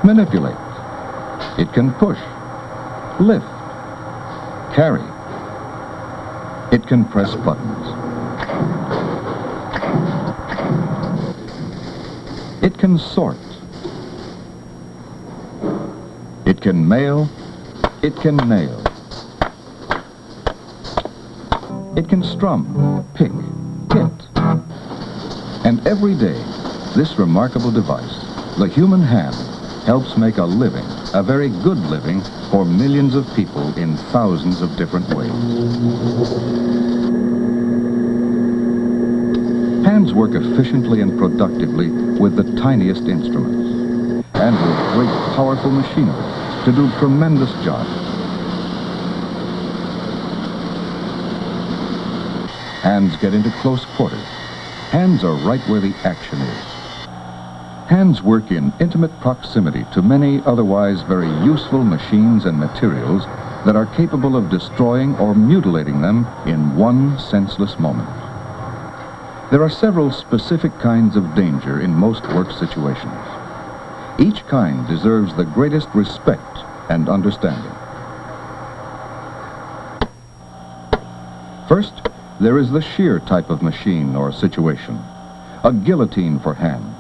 manipulate. It can push, lift, carry. It can press buttons. It can sort. It can mail It can nail. It can strum, pick, hit. And every day, this remarkable device, the human hand, helps make a living, a very good living, for millions of people in thousands of different ways. Hands work efficiently and productively with the tiniest instruments and with great powerful machinery to do tremendous jobs. Hands get into close quarters. Hands are right where the action is. Hands work in intimate proximity to many otherwise very useful machines and materials that are capable of destroying or mutilating them in one senseless moment. There are several specific kinds of danger in most work situations. Each kind deserves the greatest respect and understanding. First, there is the shear type of machine or situation, a guillotine for hands.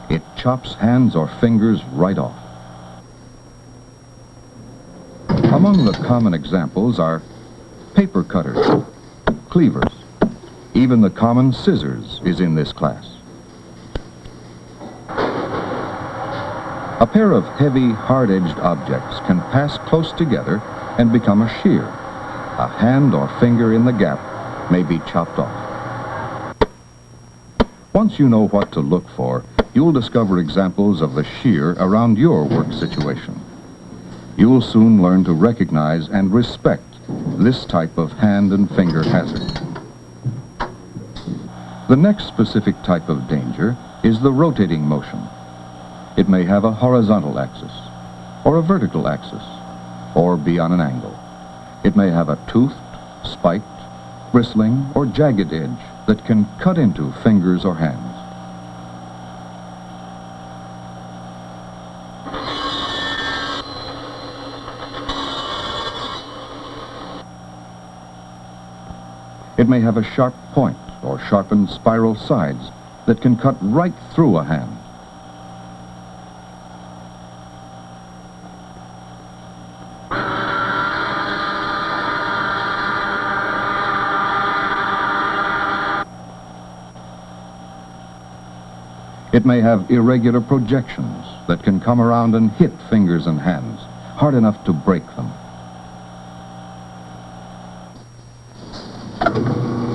It chops hands or fingers right off. Among the common examples are paper cutters, cleavers. Even the common scissors is in this class. A pair of heavy, hard-edged objects can pass close together and become a shear. A hand or finger in the gap may be chopped off. Once you know what to look for, you'll discover examples of the shear around your work situation. You'll soon learn to recognize and respect this type of hand and finger hazard. The next specific type of danger is the rotating motion. It may have a horizontal axis, or a vertical axis, or be on an angle. It may have a toothed, spiked, bristling, or jagged edge that can cut into fingers or hands. It may have a sharp point or sharpened spiral sides that can cut right through a hand. It may have irregular projections that can come around and hit fingers and hands, hard enough to break them.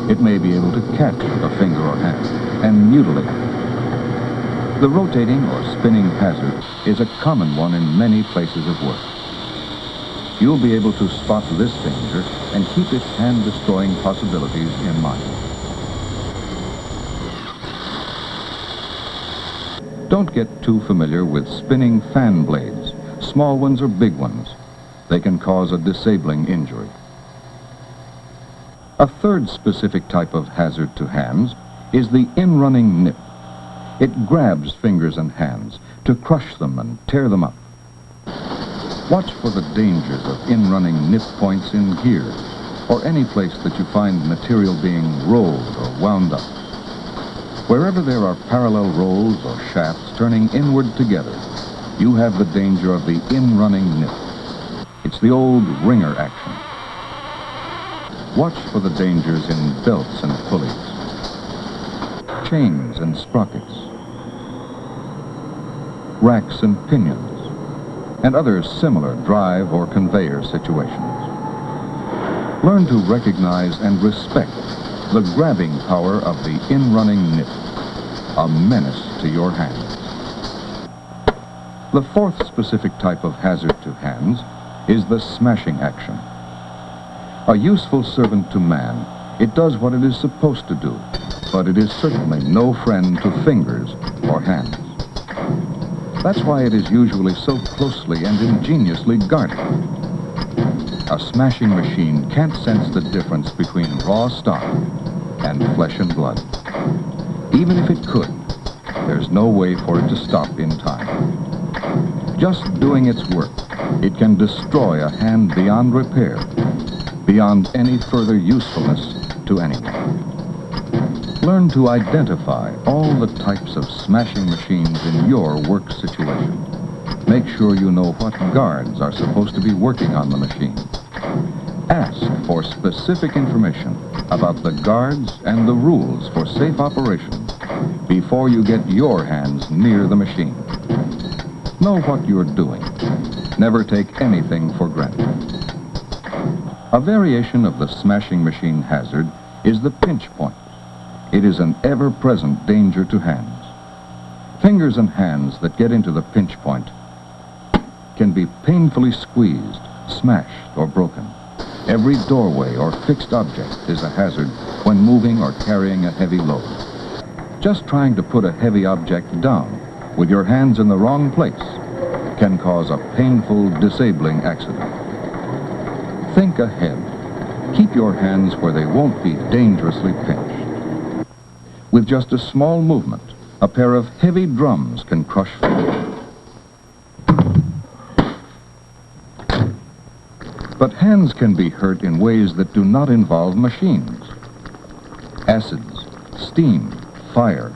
It may be able to catch a finger or hand and mutilate it. The rotating or spinning hazard is a common one in many places of work. You'll be able to spot this danger and keep its hand-destroying possibilities in mind. Don't get too familiar with spinning fan blades, small ones or big ones. They can cause a disabling injury. A third specific type of hazard to hands is the in-running nip. It grabs fingers and hands to crush them and tear them up. Watch for the dangers of in-running nip points in gears or any place that you find material being rolled or wound up. Wherever there are parallel rolls or shafts turning inward together, you have the danger of the in-running nip. It's the old ringer action. Watch for the dangers in belts and pulleys, chains and sprockets, racks and pinions, and other similar drive or conveyor situations. Learn to recognize and respect the grabbing power of the in-running nip, a menace to your hands. The fourth specific type of hazard to hands is the smashing action. A useful servant to man, it does what it is supposed to do, but it is certainly no friend to fingers or hands. That's why it is usually so closely and ingeniously guarded. A smashing machine can't sense the difference between raw stock and flesh and blood. Even if it could, there's no way for it to stop in time. Just doing its work, it can destroy a hand beyond repair, beyond any further usefulness to anyone. Learn to identify all the types of smashing machines in your work situation. Make sure you know what guards are supposed to be working on the machine. Ask for specific information about the guards and the rules for safe operation before you get your hands near the machine. Know what you're doing. Never take anything for granted. A variation of the smashing machine hazard is the pinch point. It is an ever-present danger to hands. Fingers and hands that get into the pinch point can be painfully squeezed, smashed, or broken. Every doorway or fixed object is a hazard when moving or carrying a heavy load. Just trying to put a heavy object down with your hands in the wrong place can cause a painful, disabling accident. Think ahead. Keep your hands where they won't be dangerously pinched. With just a small movement, a pair of heavy drums can crush fingers. But hands can be hurt in ways that do not involve machines. Acids, steam, fire,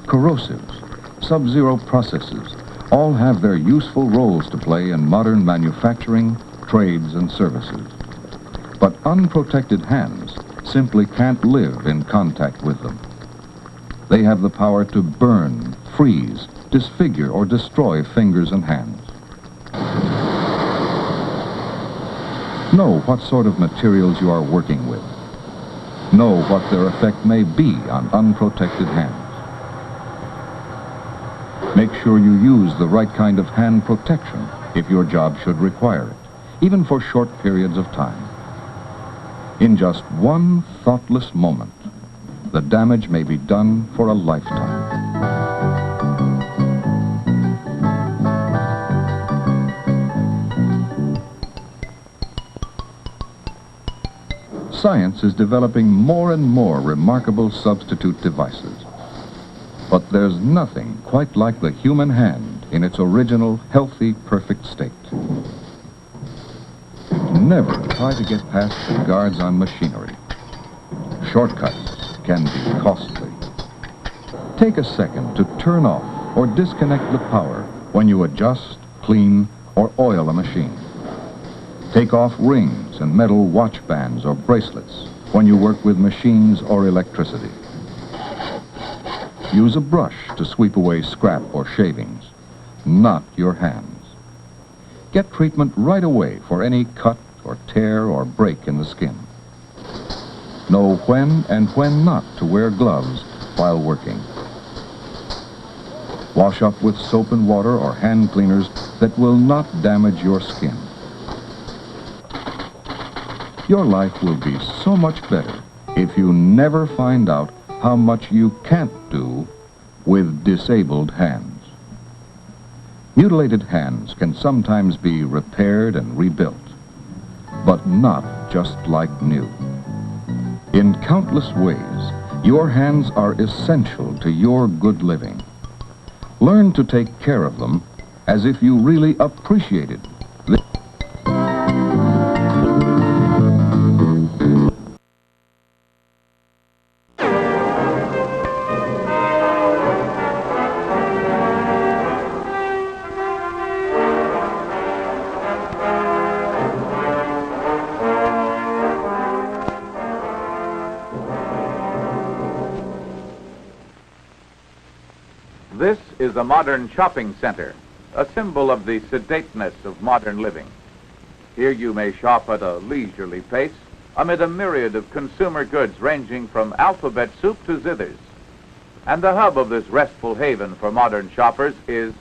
corrosives, sub-zero processes all have their useful roles to play in modern manufacturing, trades, and services. But unprotected hands simply can't live in contact with them. They have the power to burn, freeze, disfigure, or destroy fingers and hands. Know what sort of materials you are working with. Know what their effect may be on unprotected hands. Make sure you use the right kind of hand protection if your job should require it, even for short periods of time. In just one thoughtless moment, the damage may be done for a lifetime. Science is developing more and more remarkable substitute devices. But there's nothing quite like the human hand in its original, healthy, perfect state. Never try to get past the guards on machinery. Shortcuts can be costly. Take a second to turn off or disconnect the power when you adjust, clean, or oil a machine. Take off rings and metal watch bands or bracelets when you work with machines or electricity. Use a brush to sweep away scrap or shavings, not your hands. Get treatment right away for any cut or tear or break in the skin. Know when and when not to wear gloves while working. Wash up with soap and water or hand cleaners that will not damage your skin. Your life will be so much better if you never find out how much you can't do with disabled hands. Mutilated hands can sometimes be repaired and rebuilt, but not just like new. In countless ways, your hands are essential to your good living. Learn to take care of them as if you really appreciated them. This is a modern shopping center, a symbol of the sedateness of modern living. Here you may shop at a leisurely pace amid a myriad of consumer goods ranging from alphabet soup to zithers. And the hub of this restful haven for modern shoppers is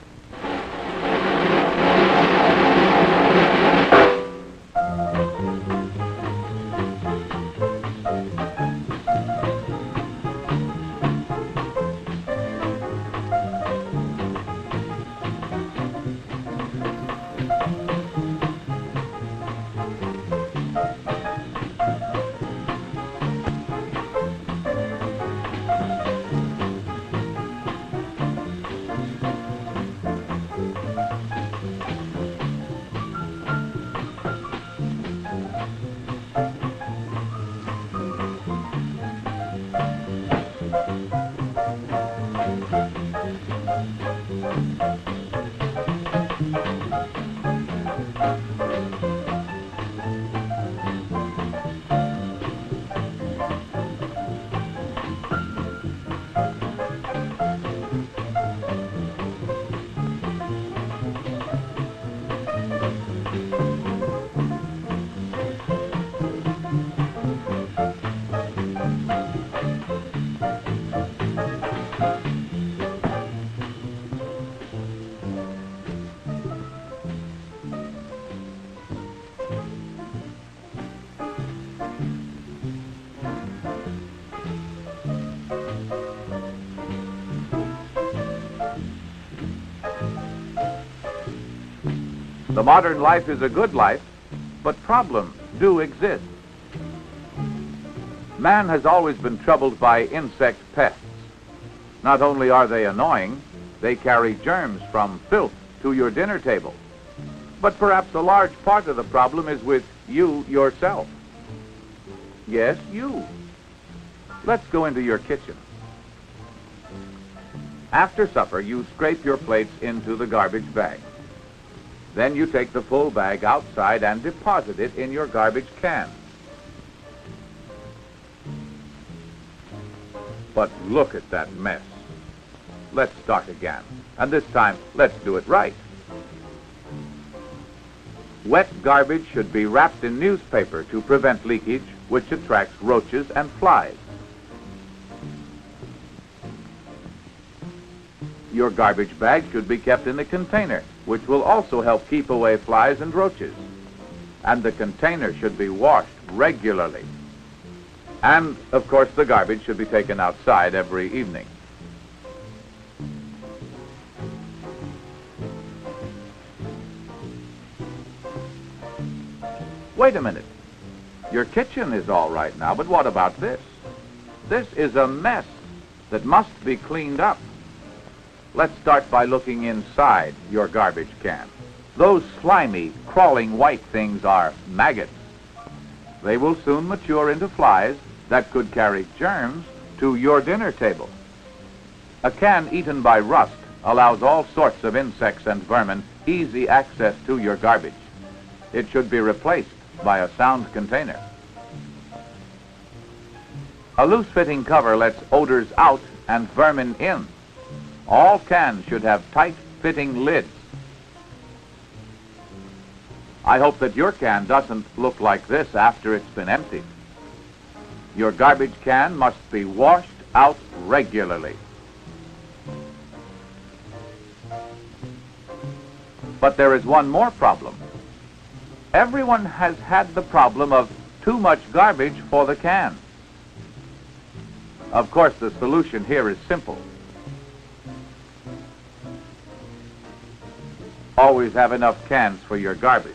The modern life is a good life, but problems do exist. Man has always been troubled by insect pests. Not only are they annoying, they carry germs from filth to your dinner table. But perhaps a large part of the problem is with you yourself. Yes, you. Let's go into your kitchen. After supper, you scrape your plates into the garbage bag. Then you take the full bag outside and deposit it in your garbage can. But look at that mess. Let's start again. And this time, let's do it right. Wet garbage should be wrapped in newspaper to prevent leakage, which attracts roaches and flies. Your garbage bag should be kept in a container, which will also help keep away flies and roaches. And the container should be washed regularly. And, of course, the garbage should be taken outside every evening. Wait a minute. Your kitchen is all right now, but what about this? This is a mess that must be cleaned up. Let's start by looking inside your garbage can. Those slimy, crawling white things are maggots. They will soon mature into flies that could carry germs to your dinner table. A can eaten by rust allows all sorts of insects and vermin easy access to your garbage. It should be replaced by a sound container. A loose-fitting cover lets odors out and vermin in. All cans should have tight-fitting lids. I hope that your can doesn't look like this after it's been emptied. Your garbage can must be washed out regularly. But there is one more problem. Everyone has had the problem of too much garbage for the can. Of course, the solution here is simple. Always have enough cans for your garbage.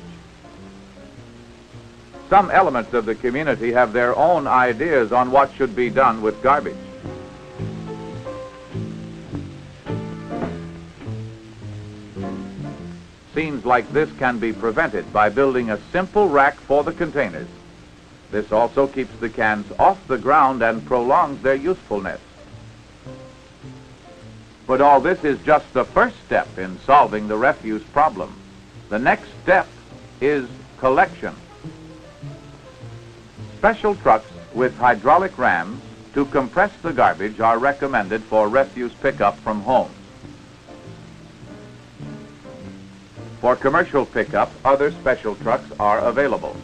Some elements of the community have their own ideas on what should be done with garbage. Scenes like this can be prevented by building a simple rack for the containers. This also keeps the cans off the ground and prolongs their usefulness. But all this is just the first step in solving the refuse problem. The next step is collection. Special trucks with hydraulic rams to compress the garbage are recommended for refuse pickup from homes. For commercial pickup, other special trucks are available.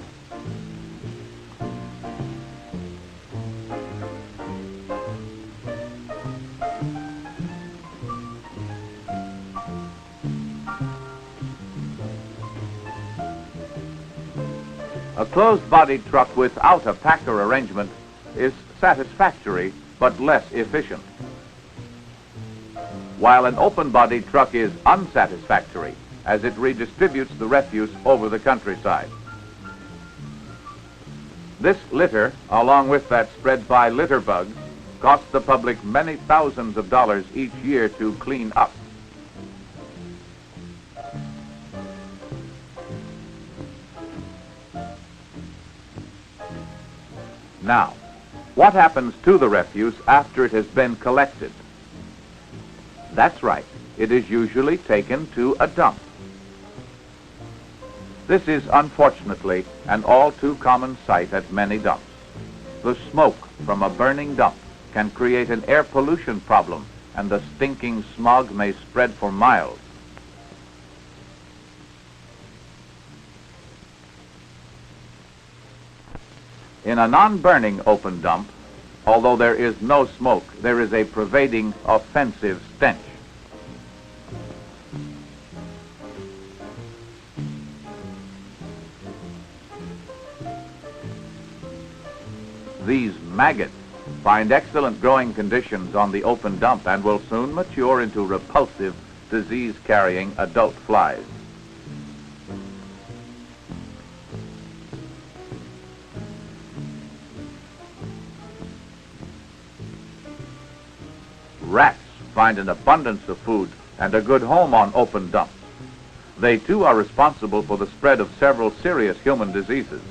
A closed-bodied truck without a packer arrangement is satisfactory but less efficient, while an open-bodied truck is unsatisfactory as it redistributes the refuse over the countryside. This litter, along with that spread by litter bugs, costs the public many thousands of dollars each year to clean up. Now, what happens to the refuse after it has been collected? That's right, it is usually taken to a dump. This is unfortunately an all too common sight at many dumps. The smoke from a burning dump can create an air pollution problem, and the stinking smog may spread for miles. In a non-burning open dump, although there is no smoke, there is a pervading, offensive stench. These maggots find excellent growing conditions on the open dump and will soon mature into repulsive, disease-carrying adult flies. Rats find an abundance of food and a good home on open dumps. They too are responsible for the spread of several serious human diseases.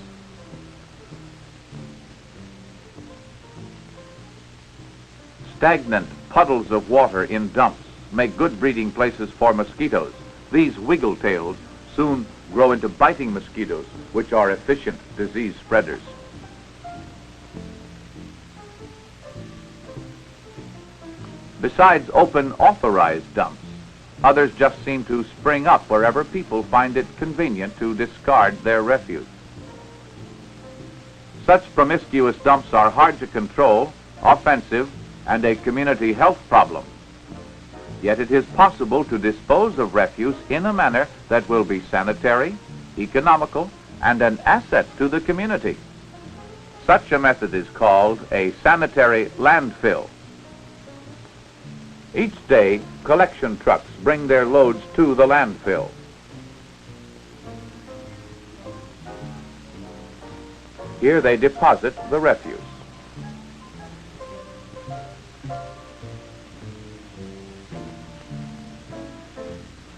Stagnant puddles of water in dumps make good breeding places for mosquitoes. These wiggletails soon grow into biting mosquitoes, which are efficient disease spreaders. Besides open authorized dumps, others just seem to spring up wherever people find it convenient to discard their refuse. Such promiscuous dumps are hard to control, offensive, and a community health problem. Yet it is possible to dispose of refuse in a manner that will be sanitary, economical, and an asset to the community. Such a method is called a sanitary landfill. Each day, collection trucks bring their loads to the landfill. Here they deposit the refuse.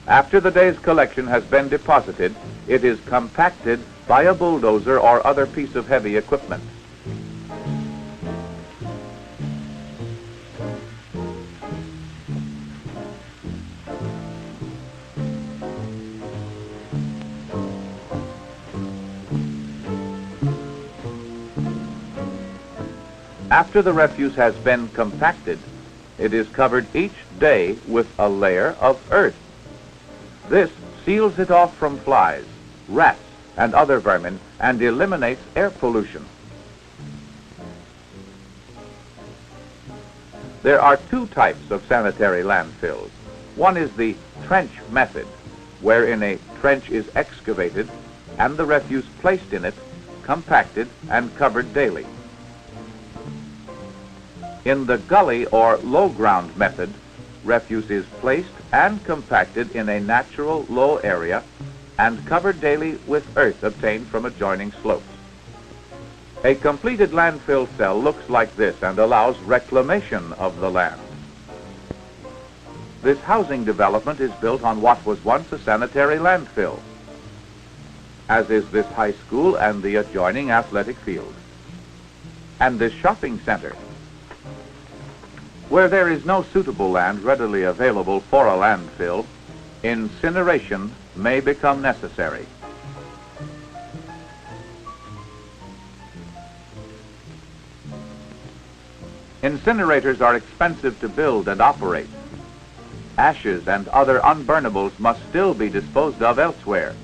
After the day's collection has been deposited, it is compacted by a bulldozer or other piece of heavy equipment. After the refuse has been compacted, it is covered each day with a layer of earth. This seals it off from flies, rats, and other vermin, and eliminates air pollution. There are two types of sanitary landfills. One is the trench method, wherein a trench is excavated and the refuse placed in it, compacted, and covered daily. In the gully or low ground method, refuse is placed and compacted in a natural low area and covered daily with earth obtained from adjoining slopes. A completed landfill cell looks like this and allows reclamation of the land. This housing development is built on what was once a sanitary landfill, as is this high school and the adjoining athletic field, and this shopping center. Where there is no suitable land readily available for a landfill, incineration may become necessary. Incinerators are expensive to build and operate. Ashes and other unburnables must still be disposed of elsewhere.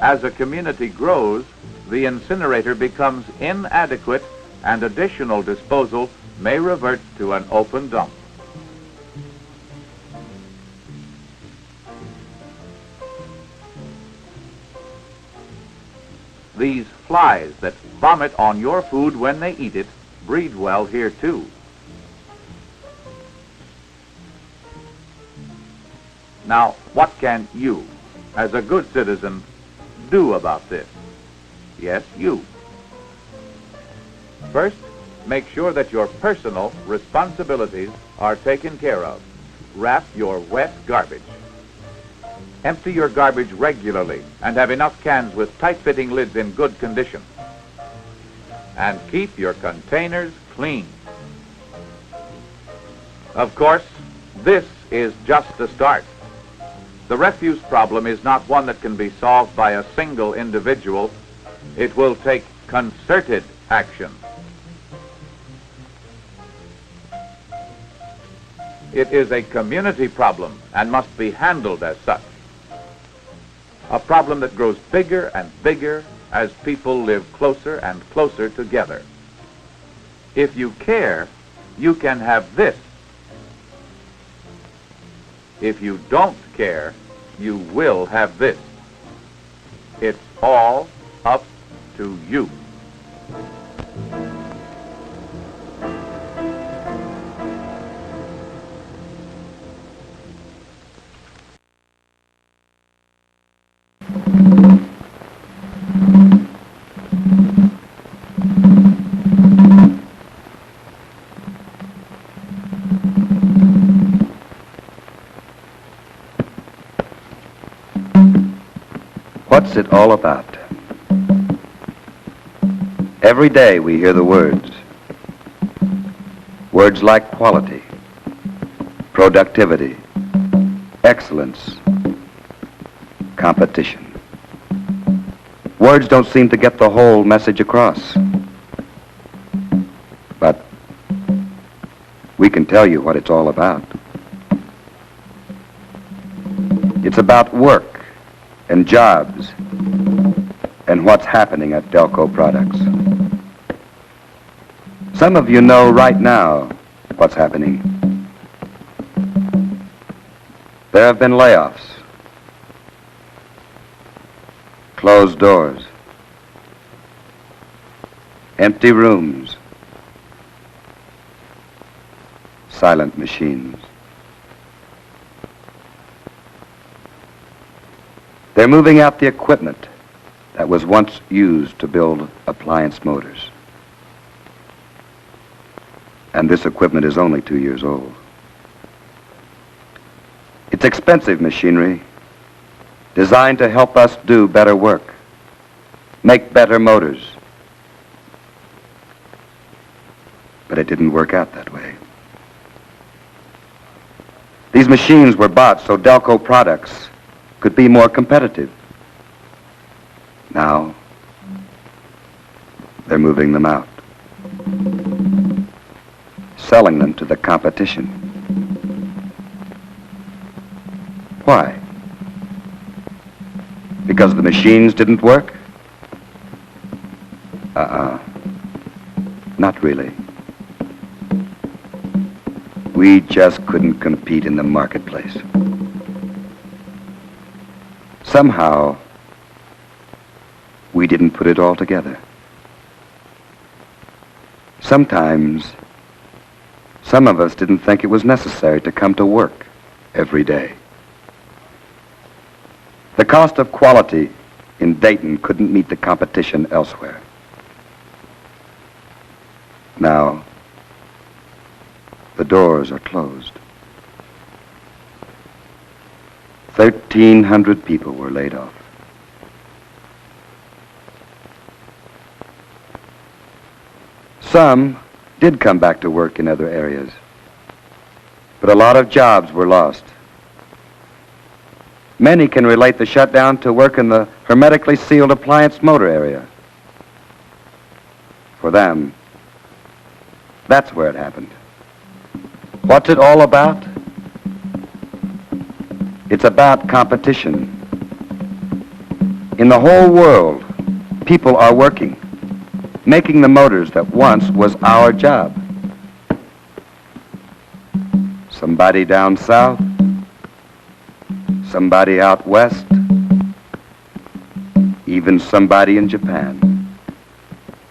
As a community grows, the incinerator becomes inadequate and additional disposal may revert to an open dump. These flies that vomit on your food when they eat it breed well here too. Now, what can you, as a good citizen, do about this? Yes, you. First, make sure that your personal responsibilities are taken care of. Wrap your wet garbage. Empty your garbage regularly and have enough cans with tight-fitting lids in good condition. And keep your containers clean. Of course, this is just the start. The refuse problem is not one that can be solved by a single individual. It will take concerted action. It is a community problem and must be handled as such. A problem that grows bigger and bigger as people live closer and closer together. If you care, you can have this. If you don't care, you will have this. It's all up to you. What's it all about? Every day we hear the words. Words like quality, productivity, excellence, competition. Words don't seem to get the whole message across. But we can tell you what it's all about. It's about work and jobs and what's happening at Delco Products. Some of you know right now what's happening. There have been layoffs, closed doors, empty rooms, silent machines. They're moving out the equipment that was once used to build appliance motors. And this equipment is only 2 years old. It's expensive machinery designed to help us do better work, make better motors. But it didn't work out that way. These machines were bought so Delco Products could be more competitive. Now, they're moving them out, selling them to the competition. Why? Because the machines didn't work? Not really. We just couldn't compete in the marketplace. Somehow, we didn't put it all together. Sometimes, some of us didn't think it was necessary to come to work every day. The cost of quality in Dayton couldn't meet the competition elsewhere. Now, the doors are closed. 1,300 people were laid off. Some did come back to work in other areas, but a lot of jobs were lost. Many can relate the shutdown to work in the hermetically sealed appliance motor area. For them, that's where it happened. What's it all about? It's about competition. In the whole world, people are working, making the motors that once was our job. Somebody down south, somebody out west, even somebody in Japan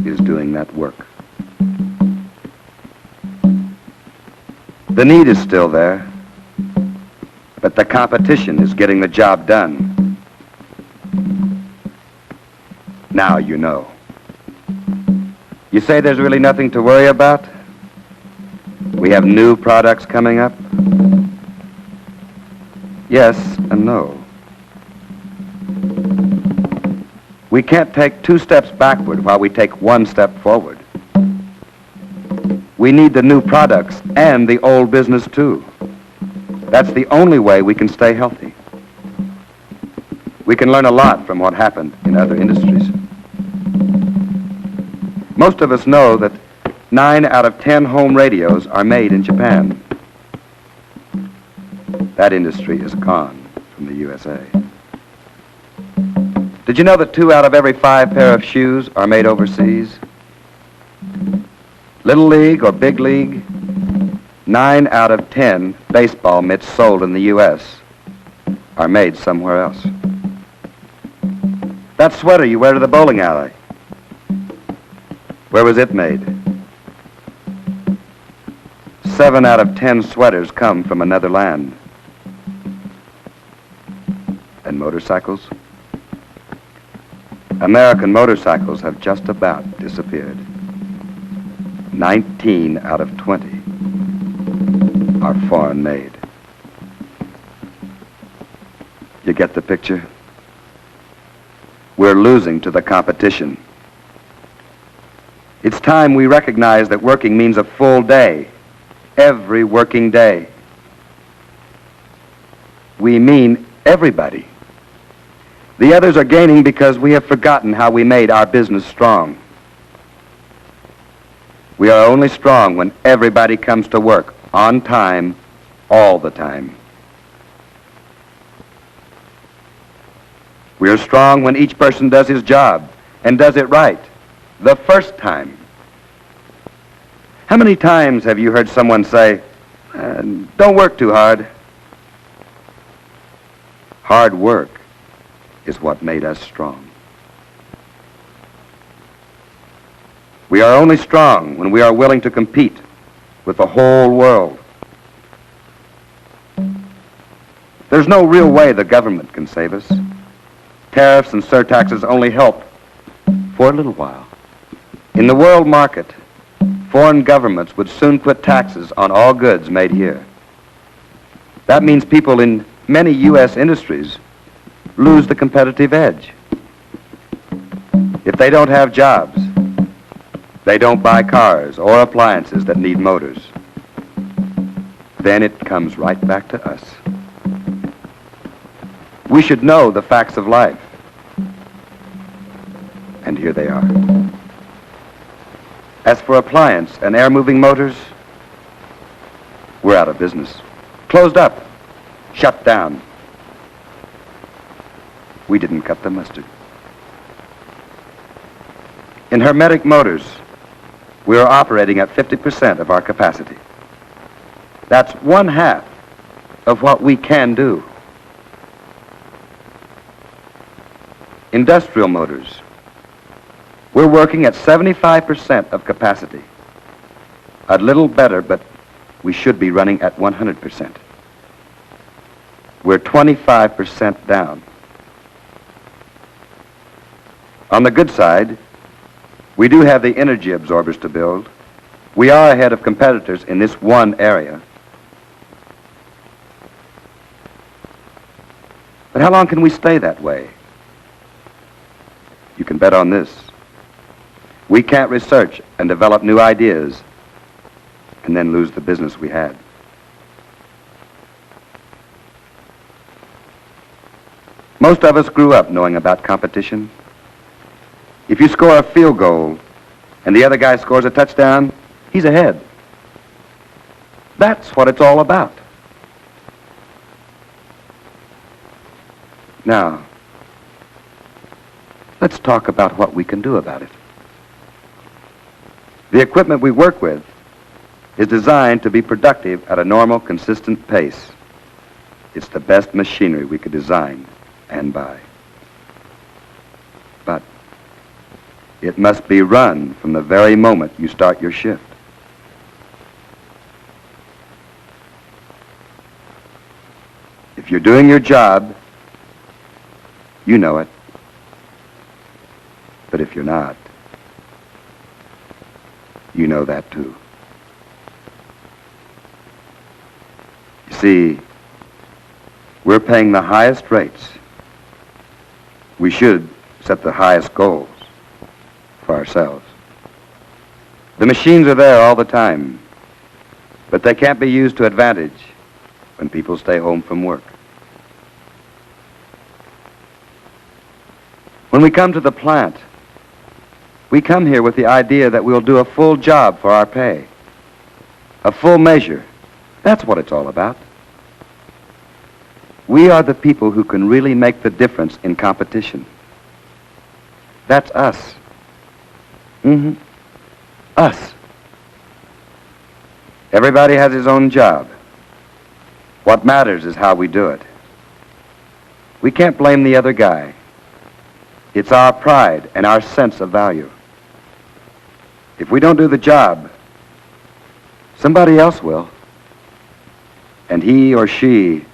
is doing that work. The need is still there, but the competition is getting the job done. Now you know. You say there's really nothing to worry about? We have new products coming up? Yes and no. We can't take 2 steps backward while we take 1 step forward. We need the new products and the old business too. That's the only way we can stay healthy. We can learn a lot from what happened in other industries. Most of us know that 9 out of 10 home radios are made in Japan. That industry is gone from the USA. Did you know that 2 out of every 5 pair of shoes are made overseas? Little league or big league, 9 out of 10 baseball mitts sold in the U.S. are made somewhere else. That sweater you wear to the bowling alley, where was it made? 7 out of 10 sweaters come from another land. And motorcycles? American motorcycles have just about disappeared. 19 out of 20 are foreign made. You get the picture? we're losing to the competition. It's time we recognize that working means a full day, every working day. We mean everybody. The others are gaining because we have forgotten how we made our business strong. We are only strong when everybody comes to work on time, all the time. We are strong when each person does his job and does it right, the first time. How many times have you heard someone say, don't work too hard? Hard work is what made us strong. We are only strong when we are willing to compete with the whole world. There's no real way the government can save us. Tariffs and surtaxes only help for a little while. In the world market, foreign governments would soon put taxes on all goods made here. That means people in many U.S. industries lose the competitive edge. If they don't have jobs, they don't buy cars or appliances that need motors. Then it comes right back to us. We should know the facts of life. And here they are. As for appliance and air-moving motors, we're out of business. Closed up. Shut down. We didn't cut the mustard. In hermetic motors, we are operating at 50% of our capacity. That's 1/2 of what we can do. Industrial motors, we're working at 75% of capacity. A little better, but we should be running at 100%. We're 25% down. On the good side, we do have the energy absorbers to build. We are ahead of competitors in this one area. But how long can we stay that way? You can bet on this. We can't research and develop new ideas and then lose the business we had. Most of us grew up knowing about competition. If you score a field goal and the other guy scores a touchdown, he's ahead. That's what it's all about. Now, let's talk about what we can do about it. The equipment we work with is designed to be productive at a normal, consistent pace. It's the best machinery we could design and buy. But it must be run from the very moment you start your shift. If you're doing your job, you know it. But if you're not, you know that too. You see, we're paying the highest rates. We should set the highest goals for ourselves. The machines are there all the time, but they can't be used to advantage when people stay home from work. When we come to the plant, we come here with the idea that we'll do a full job for our pay. A full measure. That's what it's all about. We are the people who can really make the difference in competition. That's us. Us. Everybody has his own job. What matters is how we do it. We can't blame the other guy. It's our pride and our sense of value. If we don't do the job, somebody else will. And he or she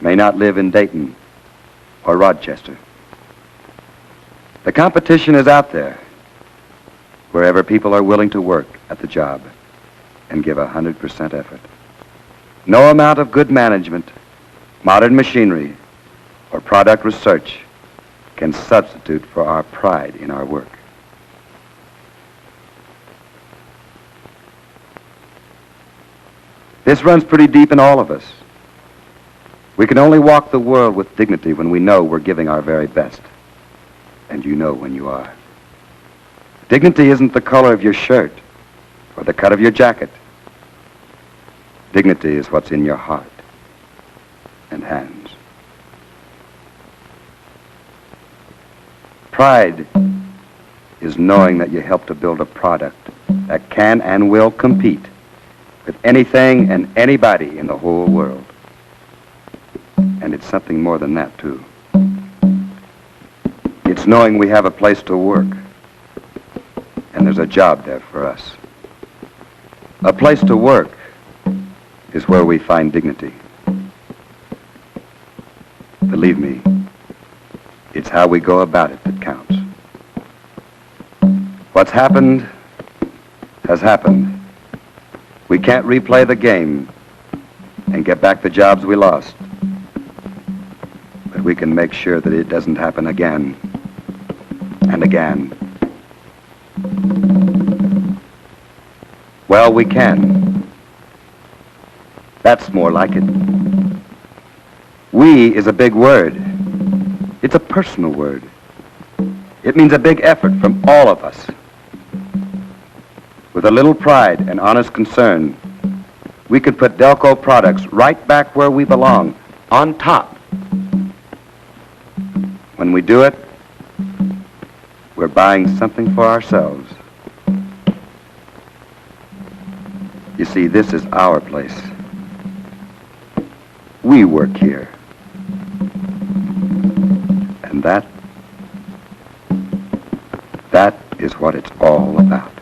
may not live in Dayton or Rochester. The competition is out there, wherever people are willing to work at the job and give 100% effort. No amount of good management, modern machinery, or product research can substitute for our pride in our work. This runs pretty deep in all of us. We can only walk the world with dignity when we know we're giving our very best. And you know when you are. Dignity isn't the color of your shirt or the cut of your jacket. Dignity is what's in your heart and hands. Pride is knowing that you help to build a product that can and will compete with anything and anybody in the whole world. And it's something more than that, too. It's knowing we have a place to work, and there's a job there for us. A place to work is where we find dignity. Believe me, it's how we go about it that counts. What's happened has happened. We can't replay the game and get back the jobs we lost. But we can make sure that it doesn't happen again and again. Well, we can. That's more like it. We is a big word. It's a personal word. It means a big effort from all of us. With a little pride and honest concern, we could put Delco products right back where we belong, on top. When we do it, we're buying something for ourselves. You see, this is our place. We work here. And that is what it's all about.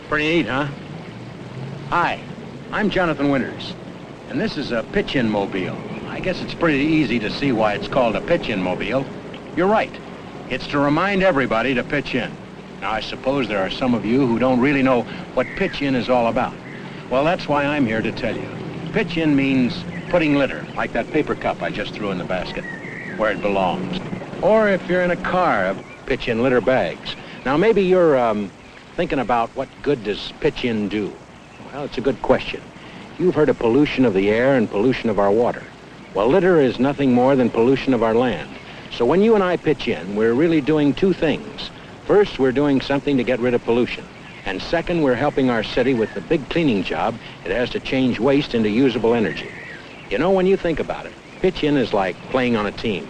Pretty neat, huh? Hi, I'm Jonathan Winters, and this is a pitch-in mobile. I guess it's pretty easy to see why it's called a pitch-in mobile. You're right. It's to remind everybody to pitch in. Now, I suppose there are some of you who don't really know what pitch-in is all about. Well, that's why I'm here to tell you. Pitch-in means putting litter, like that paper cup I just threw in the basket, where it belongs. Or if you're in a car, pitch in litter bags. Now, maybe you're thinking about what good does pitch-in do? Well, it's a good question. You've heard of pollution of the air and pollution of our water. Well, litter is nothing more than pollution of our land. So when you and I pitch in, we're really doing two things. First, we're doing something to get rid of pollution. And second, we're helping our city with the big cleaning job it has to change waste into usable energy. You know, when you think about it, pitch-in is like playing on a team,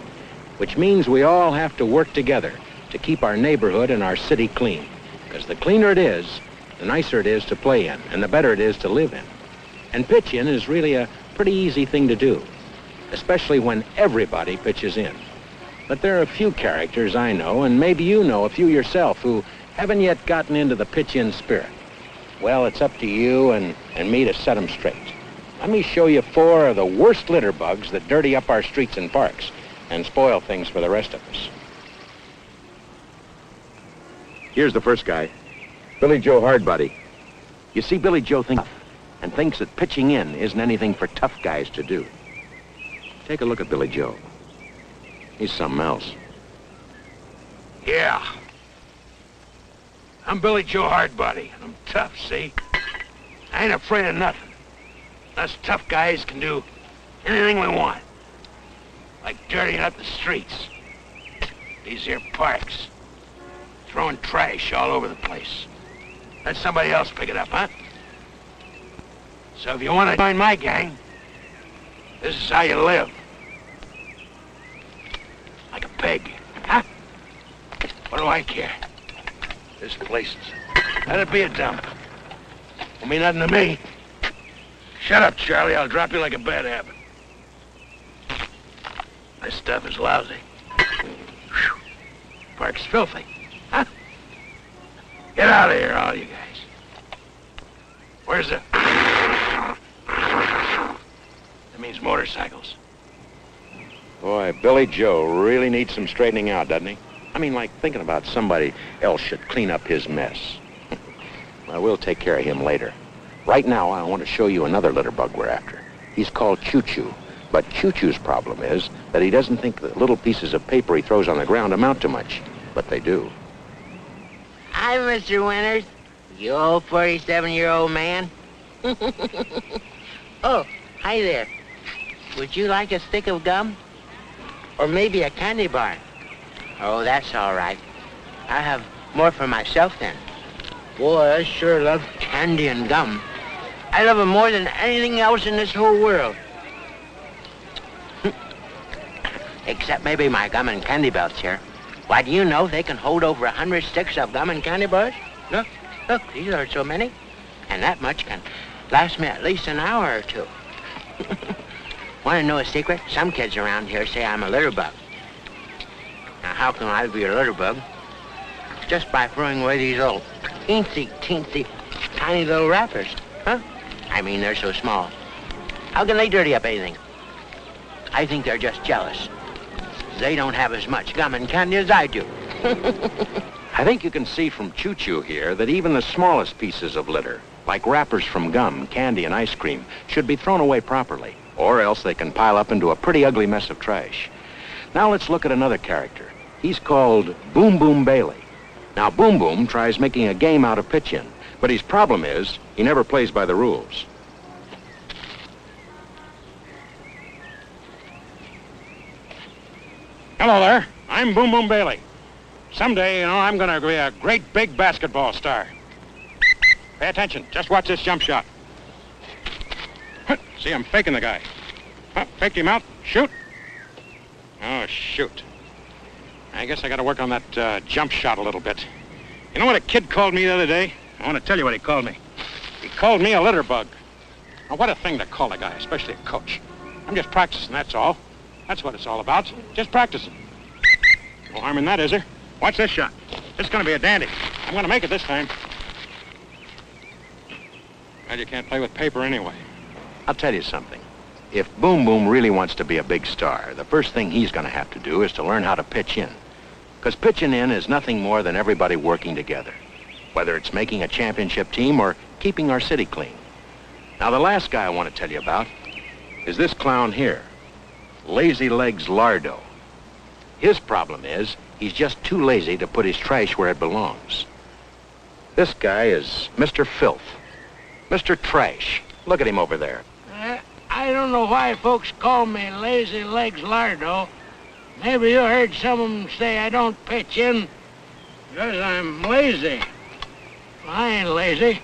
which means we all have to work together to keep our neighborhood and our city clean. Because the cleaner it is, the nicer it is to play in, and the better it is to live in. And pitch-in is really a pretty easy thing to do, especially when everybody pitches in. But there are a few characters I know, and maybe you know a few yourself, who haven't yet gotten into the pitch-in spirit. Well, it's up to you and me to set them straight. Let me show you 4 of the worst litter bugs that dirty up our streets and parks and spoil things for the rest of us. Here's the first guy, Billy Joe Hardbody. You see, Billy Joe thinks and thinks that pitching in isn't anything for tough guys to do. Take a look at Billy Joe. He's something else. Yeah. I'm Billy Joe Hardbody, and I'm tough, see? I ain't afraid of nothing. Us tough guys can do anything we want. Like dirtying up the streets. These here parks. Throwing trash all over the place. Let somebody else pick it up, huh? So if you want to join my gang, this is how you live. Like a pig, huh? What do I care? This place is... Let it be a dump. Don't mean nothing to me. Shut up, Charlie. I'll drop you like a bad habit. This stuff is lousy. Whew. Park's filthy. Huh? Get out of here, all you guys. Where's the... That means motorcycles. Boy, Billy Joe really needs some straightening out, doesn't he? I mean, like thinking about somebody else should clean up his mess. Well, we'll take care of him later. Right now, I want to show you another litter bug we're after. He's called Choo-Choo. But Choo-Choo's problem is that he doesn't think the little pieces of paper he throws on the ground amount to much. But they do. Hi, Mr. Winters. You old 47-year-old man. Oh, hi there. Would you like a stick of gum? Or maybe a candy bar? Oh, that's all right. I have more for myself then. Boy, I sure love candy and gum. I love them more than anything else in this whole world. Except maybe my gum and candy belts here. Why, do you know they can hold over 100 sticks of gum and candy bars? Look, these are so many. And that much can last me at least an hour or two. Want to know a secret? Some kids around here say I'm a litter bug. Now, how can I be a litter bug? Just by throwing away these little teensy, tiny little wrappers. Huh? I mean, they're so small. How can they dirty up anything? I think they're just jealous. They don't have as much gum and candy as I do. I think you can see from Choo-Choo here that even the smallest pieces of litter, like wrappers from gum, candy, and ice cream, should be thrown away properly, or else they can pile up into a pretty ugly mess of trash. Now let's look at another character. He's called Boom Boom Bailey. Now, Boom Boom tries making a game out of pitch-in, but his problem is he never plays by the rules. Hello there. I'm Boom Boom Bailey. Someday, I'm going to be a great big basketball star. Pay attention. Just watch this jump shot. See, I'm faking the guy. Faked him out. Shoot. Oh, shoot. I guess I got to work on that jump shot a little bit. You know what a kid called me the other day? I want to tell you what he called me. He called me a litter bug. Now, what a thing to call a guy, especially a coach. I'm just practicing, that's all. That's what it's all about. Just practicing. No harm in that, is there? Watch this shot. This is going to be a dandy. I'm going to make it this time. Well, you can't play with paper anyway. I'll tell you something. If Boom Boom really wants to be a big star, the first thing he's going to have to do is to learn how to pitch in. Because pitching in is nothing more than everybody working together, whether it's making a championship team or keeping our city clean. Now, the last guy I want to tell you about is this clown here, Lazy Legs Lardo. His problem is he's just too lazy to put his trash where it belongs. This guy is Mr. Filth, Mr. Trash. Look at him over there. I don't know why folks call me Lazy Legs Lardo. Maybe you heard some of them say I don't pitch in because I'm lazy. Well, I ain't lazy.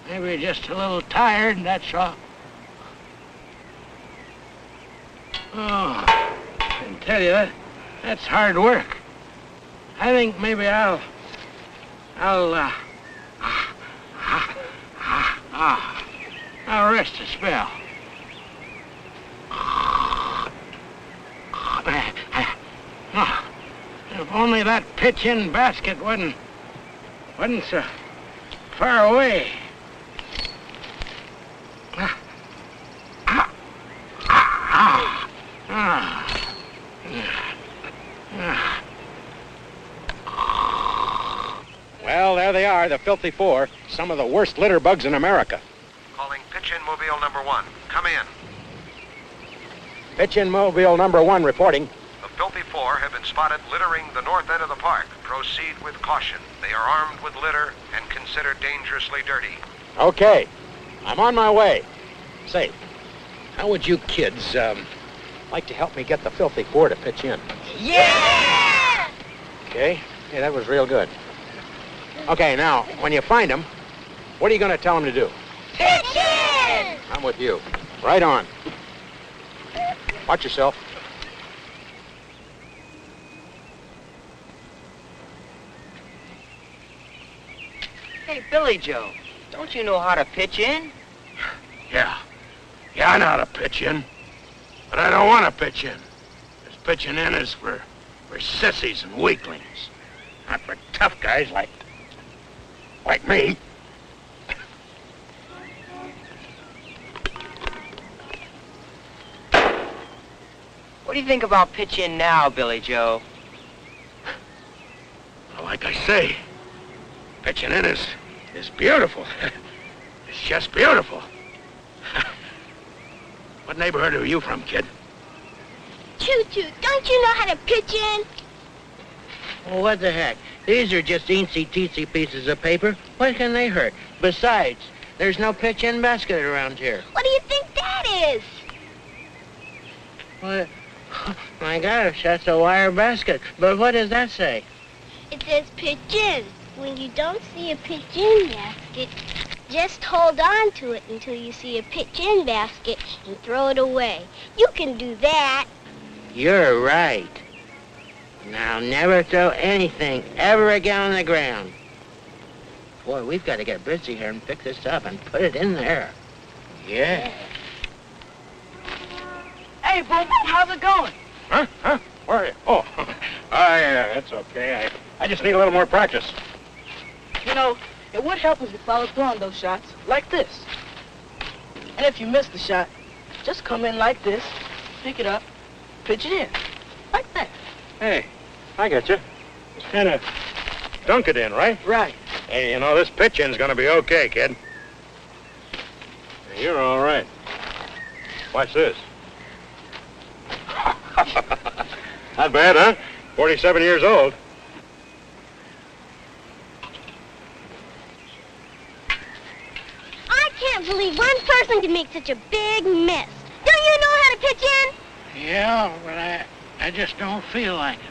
Maybe just a little tired, that's all. Oh, I can tell you that's hard work. I think maybe I'll rest a spell. If only that pitch-in basket wasn't so far away. Well, there they are, the Filthy Four, some of the worst litter bugs in America. Calling pitch-in mobile number 1. Come in. Pitch-in mobile number 1 reporting. The Filthy Four have been spotted littering the north end of the park. Proceed with caution. They are armed with litter and considered dangerously dirty. Okay, I'm on my way. Say, how would you kids like to help me get the Filthy Four to pitch in? Yeah! Okay, hey, that was real good. Okay, now, when you find them, what are you going to tell them to do? Pitch in! I'm with you. Right on. Watch yourself. Hey, Billy Joe, don't you know how to pitch in? Yeah, I know how to pitch in. But I don't want to pitch in. Because pitching in is for sissies and weaklings. Not for tough guys like me. do you think about pitch-in now, Billy Joe? Well, like I say, pitching in is beautiful. It's just beautiful. What neighborhood are you from, kid? Choo-choo, don't you know how to pitch in? Well, what the heck? These are just teensy-teensy pieces of paper. What can they hurt? Besides, there's no pitch-in basket around here. What do you think that is? What? My gosh, that's a wire basket. But what does that say? It says pitch in. When you don't see a pitch in basket, just hold on to it until you see a pitch in basket and throw it away. You can do that. You're right. Now, never throw anything ever again on the ground. Boy, we've got to get busy here and pick this up and put it in there. Yeah. Hey, Boom, how's it going? Huh? Where are you? Oh, yeah, that's okay. I just need a little more practice. You know, it would help if you followed through on those shots, like this. And if you miss the shot, just come in like this, pick it up, pitch it in, like that. Hey, I get you. Just kind of dunk it in, right? Right. Hey, you know, this pitch-in's gonna be okay, kid. You're all right. Watch this. Not bad, huh? 47 years old. I can't believe one person can make such a big mess. Don't you know how to pitch in? Yeah, but I just don't feel like it.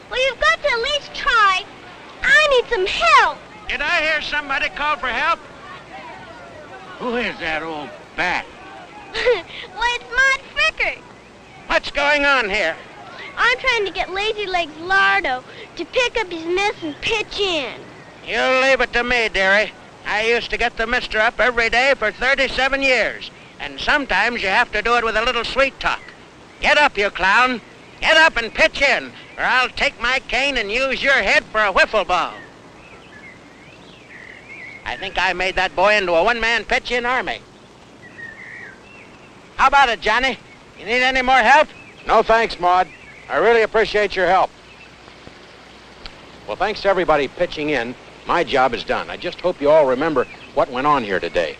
Well, you've got to at least try. I need some help. Did I hear somebody call for help? Who is that old bat? Well, it's Maud Fricker. What's going on here? I'm trying to get Lazy Legs Lardo to pick up his mess and pitch in. You leave it to me, dearie. I used to get the mister up every day for 37 years. And sometimes you have to do it with a little sweet talk. Get up, you clown. Get up and pitch in, or I'll take my cane and use your head for a wiffle ball. I think I made that boy into a one-man pitch-in army. How about it, Johnny? You need any more help? No thanks, Maud. I really appreciate your help. Well, thanks to everybody pitching in, my job is done. I just hope you all remember what went on here today.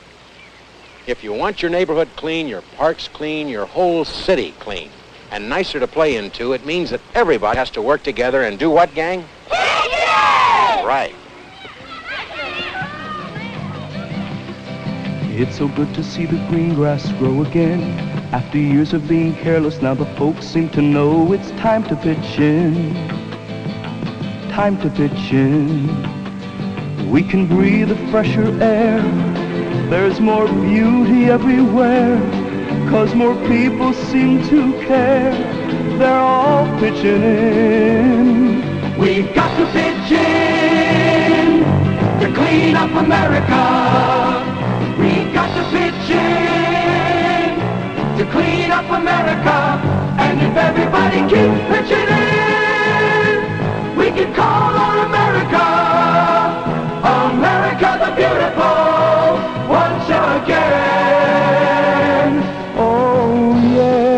If you want your neighborhood clean, your parks clean, your whole city clean, and nicer to play into, it means that everybody has to work together and do what, gang? Right. It's so good to see the green grass grow again. After years of being careless, now the folks seem to know it's time to pitch in. Time to pitch in. We can breathe a fresher air. There's more beauty everywhere, 'cause more people seem to care. They're all pitching in. We've got to pitch in to clean up America. We've got to pitch in to clean up America. And if everybody keeps pitching in, we can call on America, America the beautiful, once again. Oh yeah.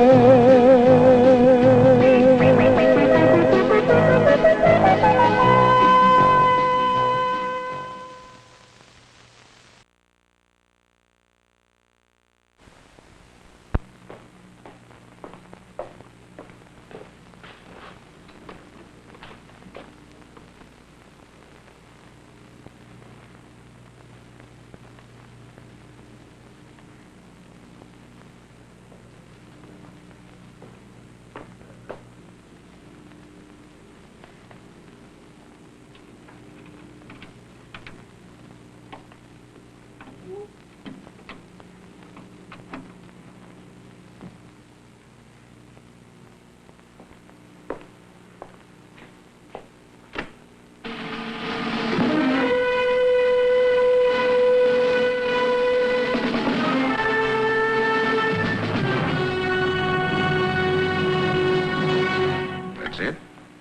That's it?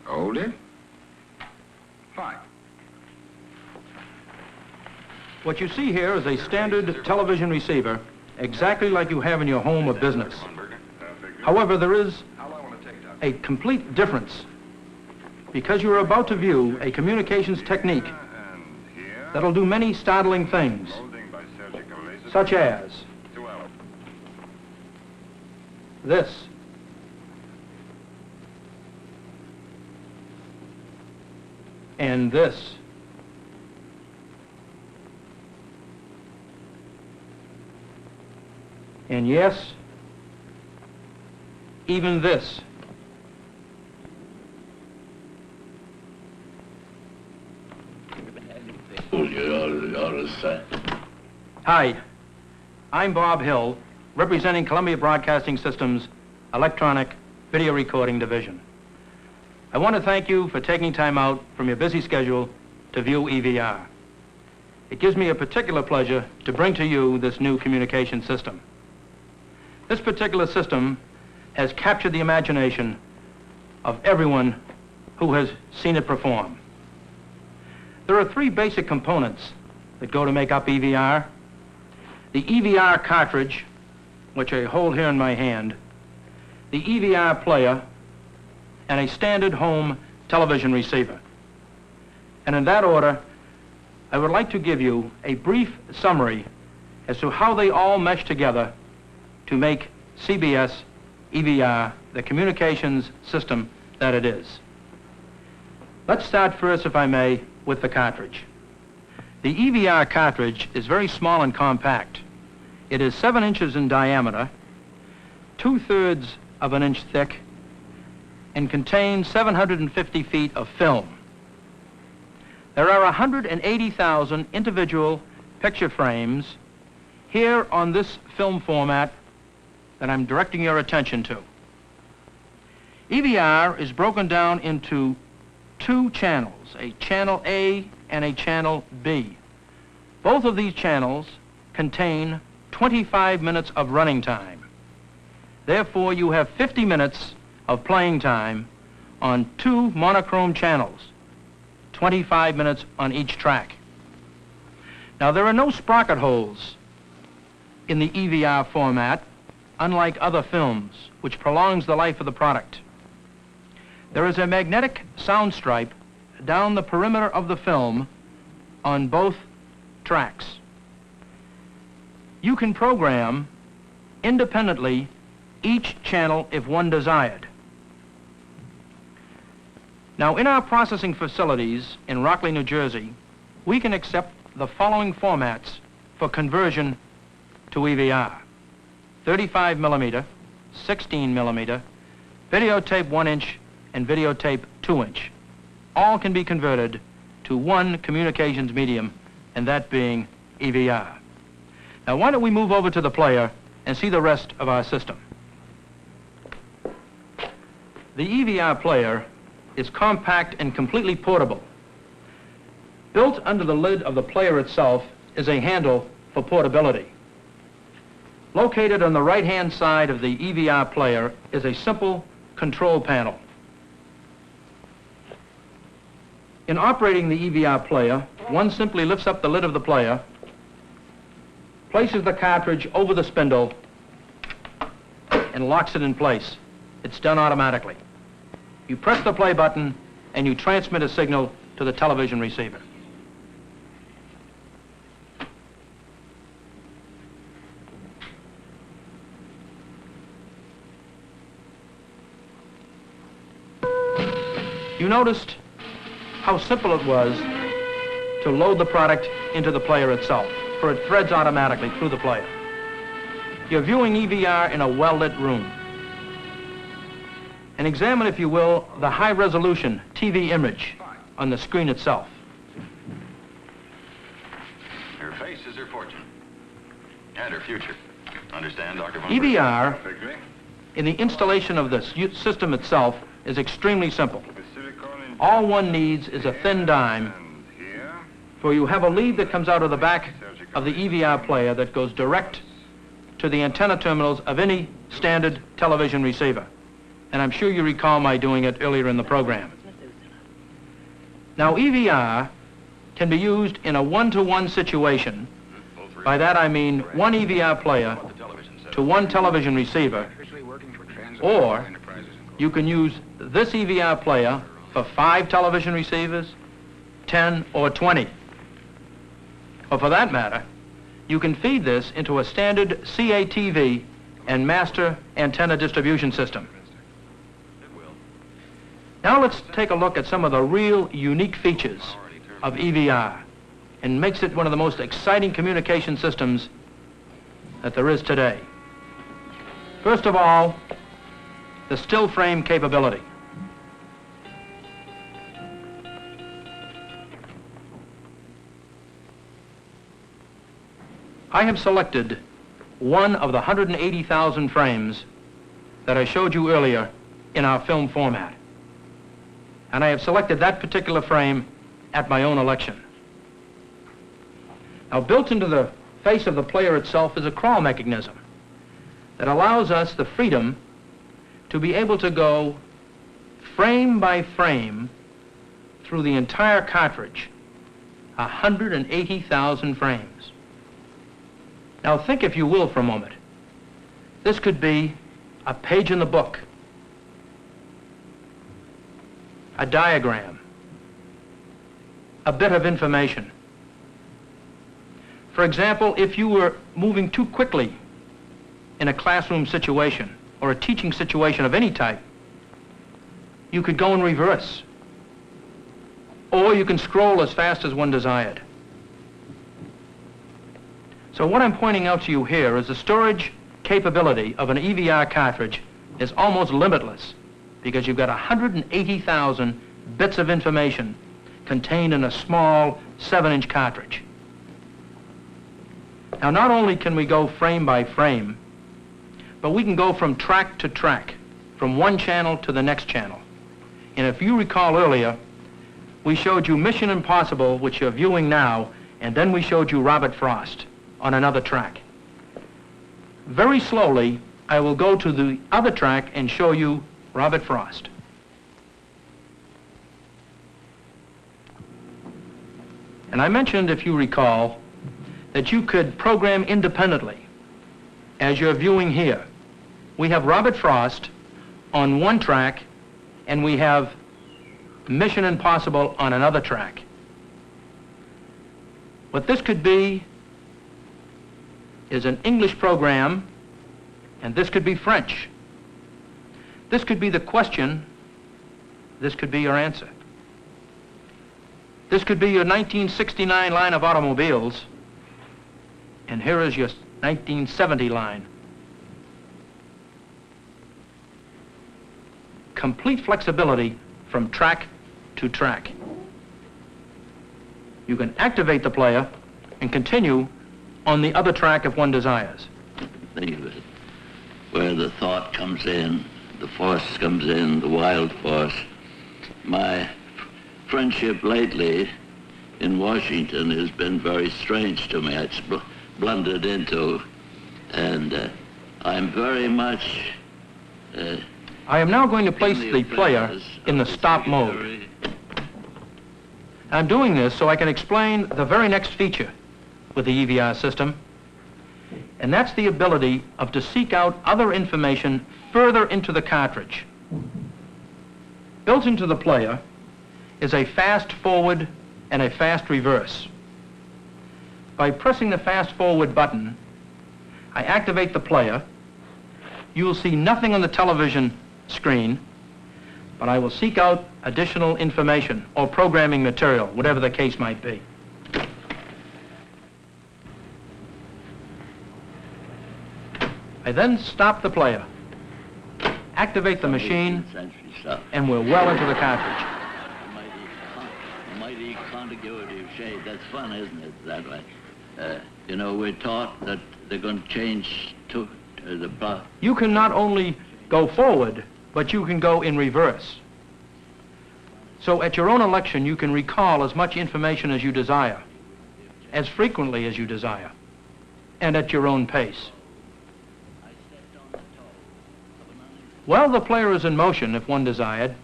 Hold it. Fine. What you see here is a standard television receiver, exactly like you have in your home or business. However, there is a complete difference because you are about to view a communications technique that'll do many startling things, such as this. And this. And yes, even this. Hi, I'm Bob Hill, representing Columbia Broadcasting System's Electronic Video Recording Division. I want to thank you for taking time out from your busy schedule to view EVR. It gives me a particular pleasure to bring to you this new communication system. This particular system has captured the imagination of everyone who has seen it perform. There are three basic components that go to make up EVR. The EVR cartridge, which I hold here in my hand, the EVR player, and a standard home television receiver. And in that order, I would like to give you a brief summary as to how they all mesh together to make CBS EVR the communications system that it is. Let's start first, if I may, with the cartridge. The EVR cartridge is very small and compact. It is 7 inches in diameter, 2/3 of an inch thick, and contains 750 feet of film. There are 180,000 individual picture frames here on this film format that I'm directing your attention to. EVR is broken down into 2 channels, a channel A and a channel B. Both of these channels contain 25 minutes of running time. Therefore, you have 50 minutes of playing time on 2 monochrome channels, 25 minutes on each track. Now, there are no sprocket holes in the EVR format, unlike other films, which prolongs the life of the product. There is a magnetic sound stripe down the perimeter of the film on both tracks. You can program independently each channel if one desired. Now, in our processing facilities in Rockley, New Jersey, we can accept the following formats for conversion to EVR: 35 millimeter, 16 millimeter, videotape 1 inch, and videotape 2 inch. All can be converted to one communications medium, and that being EVR. Now, why don't we move over to the player and see the rest of our system. The EVR player is compact and completely portable. Built under the lid of the player itself is a handle for portability. Located on the right-hand side of the EVR player is a simple control panel. In operating the EVR player, one simply lifts up the lid of the player, places the cartridge over the spindle, and locks it in place. It's done automatically. You press the play button, and you transmit a signal to the television receiver. You noticed how simple it was to load the product into the player itself, for it threads automatically through the player. You're viewing EVR in a well-lit room. And examine, if you will, the high-resolution TV image on the screen itself. Her face is her fortune. And her future. Understand, Dr. Von EVR, in the installation of the system itself, is extremely simple. All one needs is a thin dime, for you have a lead that comes out of the back of the EVR player that goes direct to the antenna terminals of any standard television receiver. And I'm sure you recall my doing it earlier in the program. Now, EVR can be used in a one-to-one situation. By that I mean one EVR player to one television receiver, or you can use this EVR player for 5 television receivers, 10 or 20. Or for that matter, you can feed this into a standard CATV and master antenna distribution system. Now let's take a look at some of the real unique features of EVR and makes it one of the most exciting communication systems that there is today. First of all, the still frame capability. I have selected one of the 180,000 frames that I showed you earlier in our film format. And I have selected that particular frame at my own election. Now, built into the face of the player itself is a crawl mechanism that allows us the freedom to be able to go frame by frame through the entire cartridge, 180,000 frames. Now think, if you will, for a moment. This could be a page in the book, a diagram, a bit of information. For example, if you were moving too quickly in a classroom situation or a teaching situation of any type, you could go in reverse. Or you can scroll as fast as one desired. So what I'm pointing out to you here is the storage capability of an EVR cartridge is almost limitless, because you've got 180,000 bits of information contained in a small 7-inch cartridge. Now, not only can we go frame by frame, but we can go from track to track, from one channel to the next channel. And if you recall earlier, we showed you Mission Impossible, which you're viewing now, and then we showed you Robert Frost on another track. Very slowly, I will go to the other track and show you Robert Frost. And I mentioned, if you recall, that you could program independently. As you're viewing here, we have Robert Frost on one track, and we have Mission Impossible on another track. What this could be is an English program, and this could be French. This could be the question, this could be your answer. This could be your 1969 line of automobiles, and here is your 1970 line. Complete flexibility from track to track. You can activate the player and continue on the other track if one desires. Think of it. Where the thought comes in, the force comes in, the wild force. My friendship lately in Washington has been very strange to me. It's blundered into, and I'm very much... I am now going to place the player in the stop mode. I'm doing this so I can explain the very next feature with the EVR system, and that's the ability to seek out other information further into the cartridge. Built into the player is a fast forward and a fast reverse. By pressing the fast forward button, I activate the player. You will see nothing on the television screen, but I will seek out additional information or programming material, whatever the case might be. I then stop the player, activate the machine, and we're well into the cartridge. Mighty contiguity of shade. That's fun, isn't it, that way? You know, we're taught that they're going to change to the... You can not only go forward, but you can go in reverse. So at your own election, you can recall as much information as you desire, as frequently as you desire, and at your own pace. While the player is in motion, if one desired,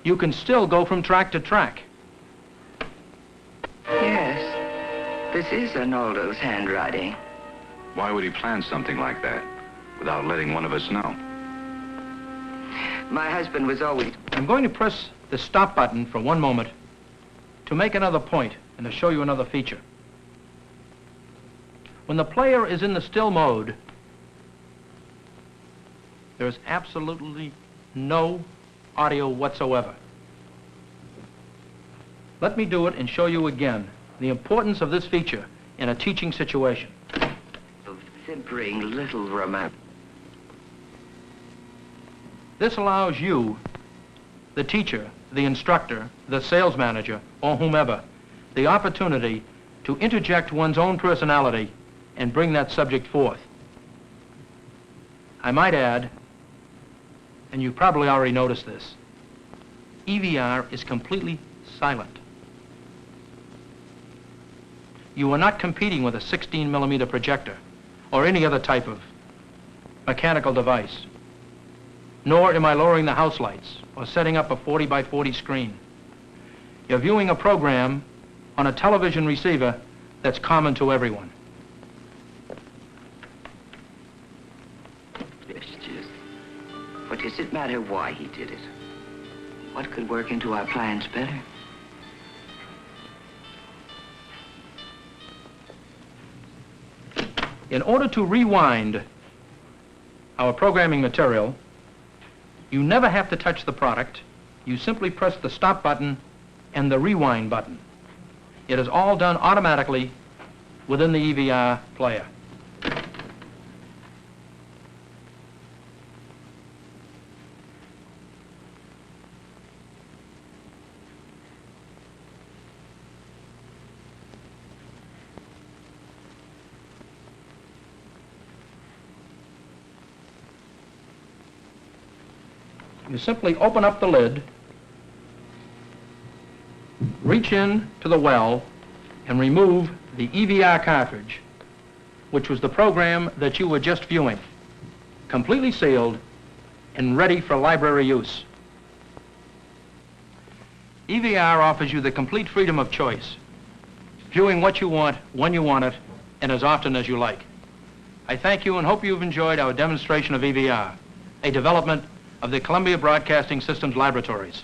you can still go from track to track. Yes, this is Arnoldo's handwriting. Why would he plan something like that without letting one of us know? My husband was always... I'm going to press the stop button for one moment to make another point and to show you another feature. When the player is in the still mode, there is absolutely no audio whatsoever. Let me do it and show you again the importance of this feature in a teaching situation. Of simpering little romance. This allows you, the teacher, the instructor, the sales manager, or whomever, the opportunity to interject one's own personality and bring that subject forth. I might add, and you probably already noticed this, EVR is completely silent. You are not competing with a 16mm projector or any other type of mechanical device. Nor am I lowering the house lights or setting up a 40x40 screen. You're viewing a program on a television receiver that's common to everyone. What does it matter why he did it? What could work into our plans better? In order to rewind our programming material, you never have to touch the product. You simply press the stop button and the rewind button. It is all done automatically within the EVR player. You simply open up the lid, reach in to the well, and remove the EVR cartridge, which was the program that you were just viewing, completely sealed and ready for library use. EVR offers you the complete freedom of choice, viewing what you want, when you want it, and as often as you like. I thank you and hope you've enjoyed our demonstration of EVR, a development of the Columbia Broadcasting Systems Laboratories.